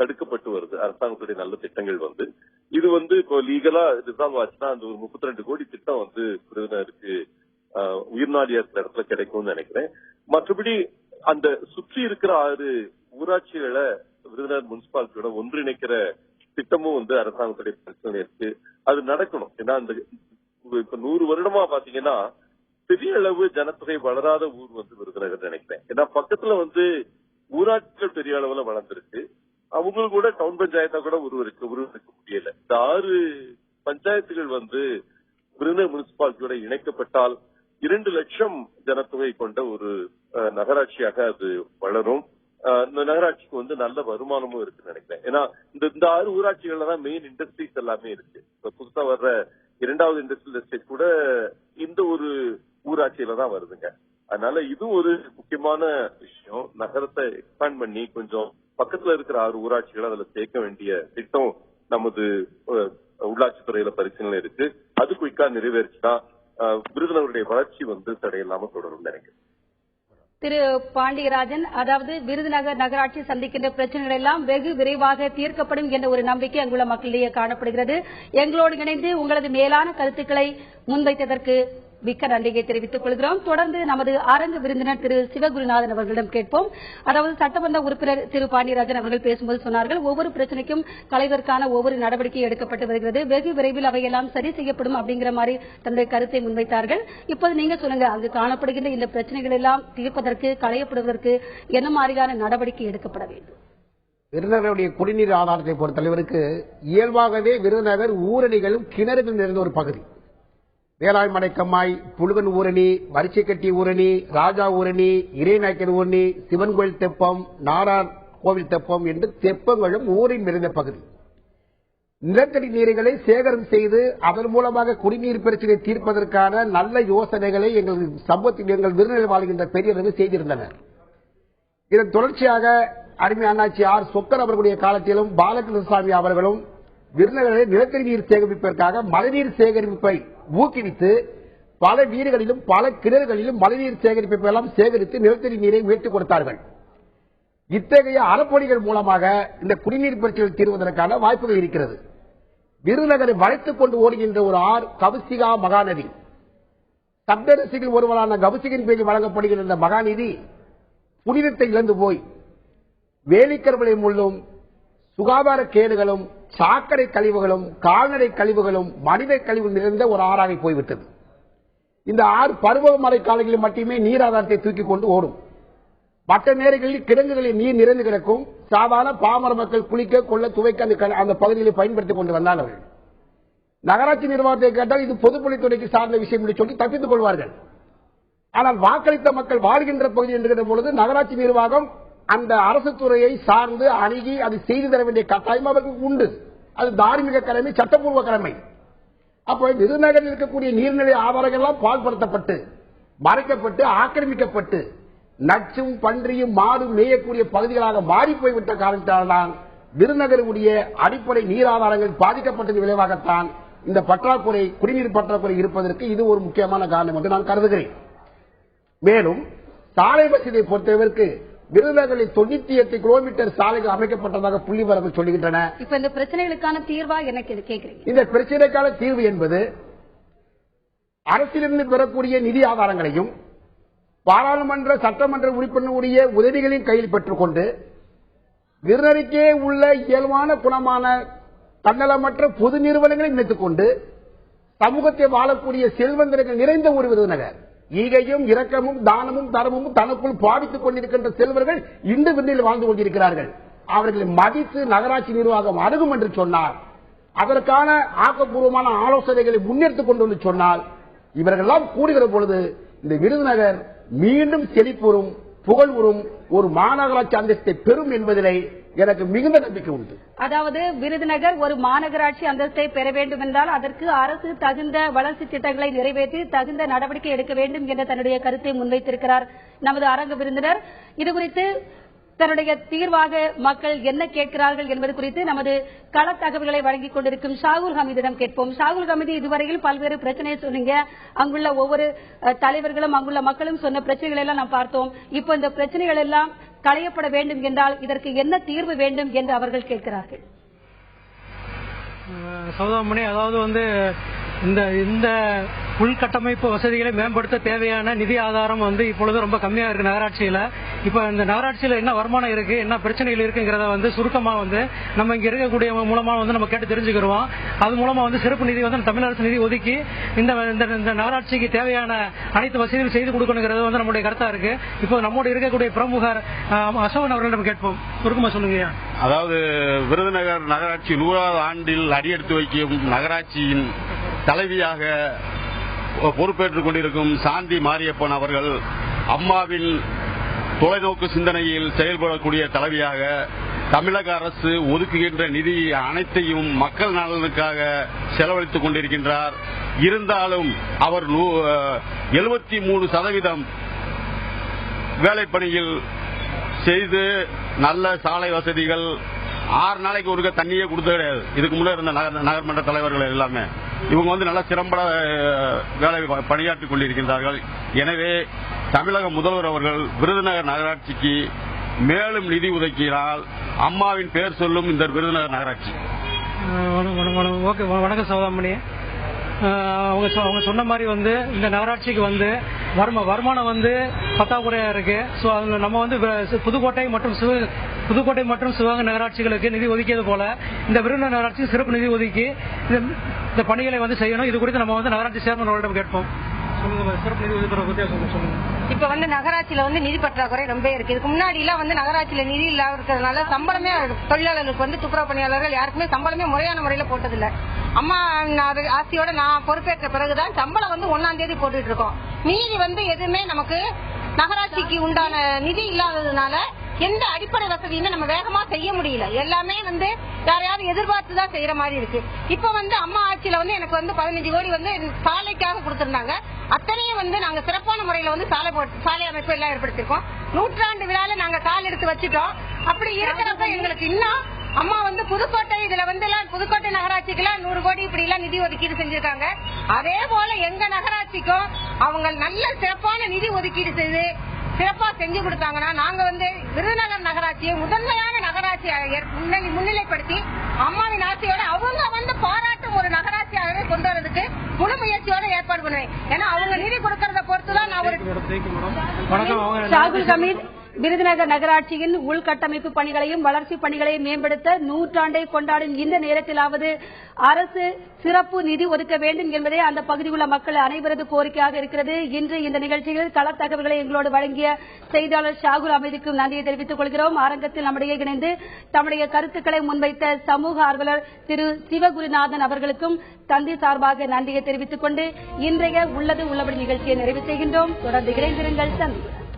தடுக்கப்பட்டு வருது. அரசாங்கத்துடைய நல்ல திட்டங்கள் வந்து இது வந்து இப்போ லீகலா ரிசால்வ் ஆச்சுன்னா அந்த ஒரு 32 கோடி திட்டம் வந்து விருதுநகருக்கு உயிர்நாடியா இருக்கிற இடத்துல கிடைக்கும்னு நினைக்கிறேன். மற்றபடி அந்த சுற்றி இருக்கிற 6 ஊராட்சிகளை விருதுநகர் முனிசிபாலிட்டியோட ஒன்றிணைக்கிற திட்டமும் வந்து அரசாங்கத்துடைய பிரச்சனை இருக்கு. அது நடக்கணும். ஏன்னா அந்த இப்ப 100 வருடமா பாத்தீங்கன்னா பெரிய அளவு ஜனத்தொகை வளராத ஊர் விருதுநகர் நினைக்கிறேன். ஏன்னா பக்கத்துல ஊராட்சிகள் பெரிய அளவுல வளர்ந்துருக்கு. அவங்களுக்கு கூட டவுன் பஞ்சாயத்தா கூட உருவெடுக்க முடியல. இந்த 6 பஞ்சாயத்துகள் விருதுநகர் முனிசிபாலிட்டியோட இணைக்கப்பட்டால் 2 லட்சம் ஜனத்தொகை கொண்ட ஒரு நகராட்சியாக அது வளரும். இந்த நகராட்சிக்கு நல்ல வருமானமும் இருக்குன்னு நினைக்கிறேன். ஏன்னா இந்த 6 ஊராட்சிகள்ல தான் மெயின் இண்டஸ்ட்ரீஸ் எல்லாமே இருக்கு. இப்ப புதுசா வர்ற 2வது இண்டஸ்ட்ரியல் எஸ்டேட் கூட இந்த ஒரு ஊராட்சியில தான் வருதுங்க. அதனால இது ஒரு முக்கியமான விஷயம். நகரத்தை எக்ஸ்பேண்ட் பண்ணி கொஞ்சம் பக்கத்துல இருக்கிற 6 ஊராட்சிகளை அதுல சேர்க்க வேண்டிய திட்டம் நமது உள்ளாட்சித்துறையில பரிசீலனை இருக்கு. அது குயிக்கா நிறைவேறிச்சுன்னா விருதுநகருடைய வளர்ச்சி தடையில்லாம தொடரும் நினைக்கிறேன். திரு பாண்டியராஜன், அதாவது விருதுநகர் நகராட்சி சந்திக்கின்ற பிரச்சனைகள் எல்லாம் வெகு விரைவாக தீர்க்கப்படும் என்ற ஒரு நம்பிக்கை அங்குள்ள மக்களிடையே காணப்படுகிறது. எங்களோடு இணைந்து உங்களது மேலான கருத்துக்களை முன்வைத்ததற்கு மிக்க நன்றியை தெரிவித்துக் கொள்கிறோம். தொடர்ந்து நமது அரங்கு விருந்தினர் திரு சிவகுருநாதன் அவர்களிடம் கேட்போம். அதாவது சட்டமன்ற உறுப்பினர் திரு பாண்டியராஜன் அவர்கள் பேசும்போது சொன்னார்கள், ஒவ்வொரு பிரச்சனைக்கும் களைவதற்கான ஒவ்வொரு நடவடிக்கை எடுக்கப்பட்டு வருகிறது, வெகு விரைவில் அவையெல்லாம் சரி செய்யப்படும் அப்படிங்கிற மாதிரி தன்னுடைய கருத்தை முன்வைத்தார்கள். இப்போது நீங்க சொல்லுங்க, அங்கு காணப்படுகின்ற இந்த பிரச்சனைகள் எல்லாம் தீர்ப்பதற்கு, களையப்படுவதற்கு என்ன மாதிரியான நடவடிக்கை எடுக்கப்பட வேண்டும்? விருதுநகருடைய குடிநீர் ஆதாரத்தை பொறுத்தளவிற்கு இயல்பாகவே விருதுநகர் ஊரணிகளும் கிணறுகள் நிறைந்த ஒரு பகுதி. வேளாண்மடை கம்மாய், புழுகன் ஊரணி, வரிசைக்கட்டி ஊரணி, ராஜா ஊரணி, இறைநாயக்கர் ஊரணி, சிவன் கோயில் தெப்பம், நாரார் கோவில் தெப்பம் என்று தெப்பங்களும் ஊரின் நிறைந்த பகுதி. நிலத்தடி நீர்களை சேகரம் செய்து அதன் மூலமாக குடிநீர் பிரச்சனை தீர்ப்பதற்கான நல்ல யோசனைகளை எங்கள் விருதுநகர் வாழ்கின்ற பெரியவர்கள் செய்திருந்தனர். இதன் தொடர்ச்சியாக அருமை அண்ணாச்சி ஆர் சொக்கர் அவர்களுடைய காலத்திலும் பாலகிருஷ்ணசாமி அவர்களும் விருதுநகரில் நிலத்தடி நீர் சேகரிப்பதற்காக மழைநீர் சேகரிப்பை ஊக்குவித்து பல வீடுகளிலும் பல கிணறுகளிலும் மழைநீர் சேகரிப்பை எல்லாம் சேகரித்து நிலத்தடி நீரை உயர்த்தி கொடுத்தார்கள். இத்தகைய அறப்பணிகள் மூலமாக இந்த குடிநீர் பிரச்சனைகள் தீர்வதற்கான வாய்ப்புகள் இருக்கிறது. விருதுநகரை வளைத்துக் கொண்டு ஓடுகின்ற ஒரு ஆறு கவுசிகா மகாநதி, சப்தரிசிகள் ஒருவரான கவுசிகின் பேரில் வழங்கப்படுகின்ற இந்த மகாநதி புனிதத்தை இழந்து போய் வேலிக்கற்களை முள்ளும் சுகாதார கேடுகளும் சாக்கடை கழிவுகளும் கால்நடை கழிவுகளும் மனித கழிவு நிறைந்த ஒரு ஆறாக போய்விட்டது. இந்த ஆறு பருவமழை காலங்களில் மட்டுமே நீர் ஆதாரத்தை தூக்கிக் கொண்டு ஓடும். மற்ற நேரங்களில் கிடங்குகளில் நீர் நிறைந்து கிடக்கும். சாதாரண பாமர மக்கள் குளிக்க கொள்ள துவைக்க அந்த பகுதிகளை பயன்படுத்திக் கொண்டு வந்தார்கள். நகராட்சி நிர்வாகத்தை கேட்டால் இது பொதுப்பணித்துறைக்கு சார்ந்த விஷயம் என்று சொல்லி தப்பித்துக் கொள்வார்கள். ஆனால் வாக்களித்த மக்கள் வாழ்கின்ற பகுதி என்கிற பொழுது நகராட்சி நிர்வாகம் அந்த அரசு துறையை சார்ந்து அணுகி அது செய்து தர வேண்டிய கட்டாயம் அவர்களுக்கு உண்டு. அது தார்மீக கடமை, சட்டப்பூர்வ கடமை. அப்போ விருதுநகரில் இருக்கக்கூடிய நீர்நிலை ஆதாரங்கள் எல்லாம் பால்படுத்தப்பட்டு மறைக்கப்பட்டு ஆக்கிரமிக்கப்பட்டு நச்சும் பன்றியும் மாடும் மேயக்கூடிய பகுதிகளாக மாறி போய்விட்ட காரணத்தால்தான் விருதுநகருடைய அடிப்படை நீர் ஆதாரங்கள் பாதிக்கப்பட்டது விளைவாகத்தான் இந்த பற்றாக்குறை, குடிநீர் பற்றாக்குறை இருப்பதற்கு இது ஒரு முக்கியமான காரணம் என்று நான் கருதுகிறேன். மேலும் சாலை வசதியை பொறுத்தவரைக்கு விருதுநகரில் 98 கிலோமீட்டர் சாலைகள் அமைக்கப்பட்டதாக புள்ளிவரங்கள் சொல்லுகின்றன. இப்ப இந்த பிரச்சனைகளுக்கான தீர்வா எனக்கு கேட்கிறீங்க? இந்த பிரச்சனைக்கான தீர்வு என்பது அரசிலிருந்து பெறக்கூடிய நிதி ஆதாரங்களையும் பாராளுமன்ற சட்டமன்ற உறுப்பினருடைய உதவிகளையும் கையில் பெற்றுக் கொண்டு விருதுநகருக்கே உள்ள இயல்பான குணமான தன்னலமற்ற பொது நிறுவனங்களை இணைத்துக் கொண்டு சமூகத்தை வாழக்கூடிய செல்வந்தர்கள் நிறைந்த ஒரு விருதுநகர். ஈகையும் இரக்கமும் தானமும் தரமும் தனக்குள் பாவித்துக் கொண்டிருக்கின்ற செல்வர்கள் இன்று விண்ணில் வாழ்ந்து கொண்டிருக்கிறார்கள். அவர்களை மதித்து நகராட்சி நிர்வாகம் அணுகும் என்று சொன்னால், அதற்கான ஆக்கப்பூர்வமான ஆலோசனைகளை முன்னெடுத்துக் கொண்டு வந்து சொன்னால், இவர்களெல்லாம் கூடுகிற பொழுது இந்த விருதுநகர் மீண்டும் செழிப்புறும், புகழ்வுறும் ஒரு மாநகராட்சி அந்தஸ்தை பெறும் என்பதிலே எனக்கு மிகுந்த நம்பிக்கை உண்டு. அதாவது விருதுநகர் ஒரு மாநகராட்சி அந்தஸ்தை பெற வேண்டும் என்றால் அதற்கு அரசு தகுந்த வளர்ச்சி திட்டங்களை நிறைவேற்றி தகுந்த நடவடிக்கை எடுக்க வேண்டும் என்ற தன்னுடைய கருத்தை முன்வைத்திருக்கிறார் நமது அரங்க விருந்தினர். இதுகுறித்து தன்னுடைய தீர்வாக மக்கள் என்ன கேட்கிறார்கள் என்பது குறித்து நமது கள தகவல்களை வழங்கிக் கொண்டிருக்கும் ஷாகுல் ஹமீதிடம் கேட்போம். ஷாகுல் ஹமீது, இதுவரையில் பல்வேறு பிரச்சனையை சொன்னீங்க. அங்குள்ள ஒவ்வொரு தலைவர்களும் அங்குள்ள மக்களும் சொன்ன பிரச்சனைகள் எல்லாம் நாம் பார்த்தோம். இப்போ இந்த பிரச்சனைகள் எல்லாம் களையப்பட வேண்டும் என்றால் இதற்கு என்ன தீர்வு வேண்டும் என்று அவர்கள் கேட்கிறார்கள்? சௌதாமணி, அதாவது இந்த உள்கட்டமைப்பு வசதிகளை மேம்படுத்த தேவையான நிதி ஆதாரம் வந்து இப்பொழுது ரொம்ப கம்மியா இருக்கு நகராட்சியில. இப்ப இந்த நகராட்சியில என்ன வருமானம் இருக்கு, என்ன பிரச்சனைகள் இருக்குங்கிறத வந்து சுருக்கமா வந்து நம்ம இங்க இருக்கக்கூடிய மூலமா வந்து நம்ம கேட்டு தெரிஞ்சுக்கிறோம். அது மூலமா வந்து சிறப்பு நிதி வந்து தமிழ் அரசு நிதி ஒதுக்கி இந்த நகராட்சிக்கு தேவையான அனைத்து வசதிகளும் செய்து கொடுக்கணுங்கிறது வந்து நம்முடைய கருத்தா இருக்கு. இப்போ நம்மோடு இருக்கக்கூடிய பிரமுகர் அசோகன் அவர்கள் நம்ம கேட்போம். சுருக்கமா சொல்லுங்க. அதாவது விருதுநகர் நகராட்சி 100வது ஆண்டில் அடியெடுத்து வைக்கும் நகராட்சியின் தலைவியாக பொறுப்பேற்றுக் கொண்டிருக்கும் சாந்தி மாரியப்பன் அவர்கள் அம்மாவின் தொலைநோக்கு சிந்தனையில் செயல்படக்கூடிய தலைவியாக தமிழக அரசு ஒதுக்குகின்ற நிதி அனைத்தையும் மக்கள் நலனுக்காக செலவழித்துக் கொண்டிருக்கின்றார். இருந்தாலும் அவர் 73% வேலைப்பணியில் செய்து நல்ல சாலை வசதிகள் 6 நாளைக்கு ஒருக்க தண்ணியே கொடுத்தது கிடையாது. இதுக்கு முன்னே இருந்த நகர்மன்ற தலைவர்கள் எல்லாமே இவங்க வந்து நல்ல சிறம்பட வேலை பணியாற்றிக் கொண்டிருக்கின்றார்கள். எனவே தமிழக முதல்வர் அவர்கள் விருதுநகர் நகராட்சிக்கு மேலும் நிதி ஒதுக்கினால் அம்மாவின் பெயர் சொல்லும் இந்த விருதுநகர் நகராட்சி. வணக்கம் சௌதாமணி. அவங்க சொன்ன மாதிரி வந்து இந்த நகராட்சிக்கு வந்து வருமானம் வந்து பற்றாக்குறையா இருக்கு. ஸோ நம்ம வந்து புதுக்கோட்டை மற்றும் சிவகங்கை நகராட்சிகளுக்கு நிதி ஒதுக்கியது போல இந்த விருதுநகர் நகராட்சிக்கு சிறப்பு நிதி ஒதுக்கி இந்த பணிகளை வந்து செய்யணும். இது குறித்து நம்ம வந்து நகராட்சி சேர்மன் அவர்களிடம் கேட்போம். சிறப்பு நிதி ஒதுக்குற சொல்லுங்க. இப்ப வந்து நகராட்சியில வந்து நிதி பற்றாக்குறை ரொம்ப இருக்கு. இதுக்கு முன்னாடி எல்லாம் வந்து நகராட்சியில நிதி இல்லாத இருக்கிறதுனால சம்பளமே தொழிலாளர்களுக்கு வந்து துப்புரவு பணியாளர்கள் யாருக்குமே சம்பளமே முறையான முறையில போட்டதில்ல. அம்மா ஆட்சியோட நான் பொறுப்பேற்ற பிறகுதான் சம்பளம் வந்து 1ஆம் தேதி போட்டுட்டு இருக்கோம். மீதி வந்து எதுவுமே நமக்கு நகராட்சிக்கு உண்டான நிதி இல்லாததுனால எந்த அடிப்படை வசதியுமே நம்ம வேகமா செய்ய முடியல. எல்லாமே வந்து யாரையாவது எதிர்பார்த்துதான் செய்யற மாதிரி இருக்கு. இப்ப வந்து அம்மா ஆட்சியில வந்து எனக்கு வந்து 15 கோடி வந்து சாலைக்காக கொடுத்திருந்தாங்க. அத்தனையும் வந்து நாங்க சிறப்பான முறையில வந்து சாலை அமைப்பு எல்லாம் ஏற்படுத்திருக்கோம். 100ஆண்டு விழால நாங்க கால் எடுத்து வச்சுட்டோம். அப்படி இருக்கிறப்ப எங்களுக்கு இன்னும் அம்மா வந்து புதுக்கோட்டை இதுல வந்து புதுக்கோட்டை நகராட்சிக்கு 100 கோடி இப்படி எல்லாம் நிதி ஒதுக்கீடு செஞ்சிருக்காங்க. அதே போல எங்க நகராட்சிக்கும் அவங்க நல்ல சிறப்பான நிதி ஒதுக்கீடு செய்து சிறப்பா செஞ்சு கொடுத்தாங்கன்னா நாங்க வந்து விருதுநகர் நகராட்சியை முதன்மையான நகராட்சியாக முன்னிலைப்படுத்தி அம்மாவின் ஆட்சியோட அவங்க வந்து பாராட்டும் ஒரு நகராட்சியாகவே கொண்டு வரதுக்கு முழு முயற்சியோட ஏற்பாடு பண்ணுவேன். ஏன்னா அவங்க நிதி கொடுக்கறத பொறுத்துதான் நான் ஒரு விருதுநகர் நகராட்சியின் உள்கட்டமைப்பு பணிகளையும் வளர்ச்சி பணிகளையும் மேம்படுத்த 100ஆண்டை கொண்டாடும் இந்த நேரத்திலாவது அரசு சிறப்பு நிதி ஒதுக்க வேண்டும் என்பதே அந்த பகுதியில் உள்ள மக்கள் அனைவரது கோரிக்கையாக இருக்கிறது. இன்று இந்த நிகழ்ச்சியில் கள தகவல்களை எங்களோடு வழங்கிய செய்தியாளர் ஷாகுல் அமீதுக்கும் நன்றியை தெரிவித்துக் கொள்கிறோம். அரங்கத்தில் நம்முடைய இணைந்து தம்முடைய கருத்துக்களை முன்வைத்த சமூக ஆர்வலர் திரு சிவகுருநாதன் அவர்களுக்கும் தந்தி சார்பாக நன்றியை தெரிவித்துக் கொண்டு இன்றைய உள்ளது உள்ளபடி நிகழ்ச்சியை நிறைவு செய்கின்றோம். தொடர்ந்து இணைந்திருங்கள். சந்திக்கிறோம்.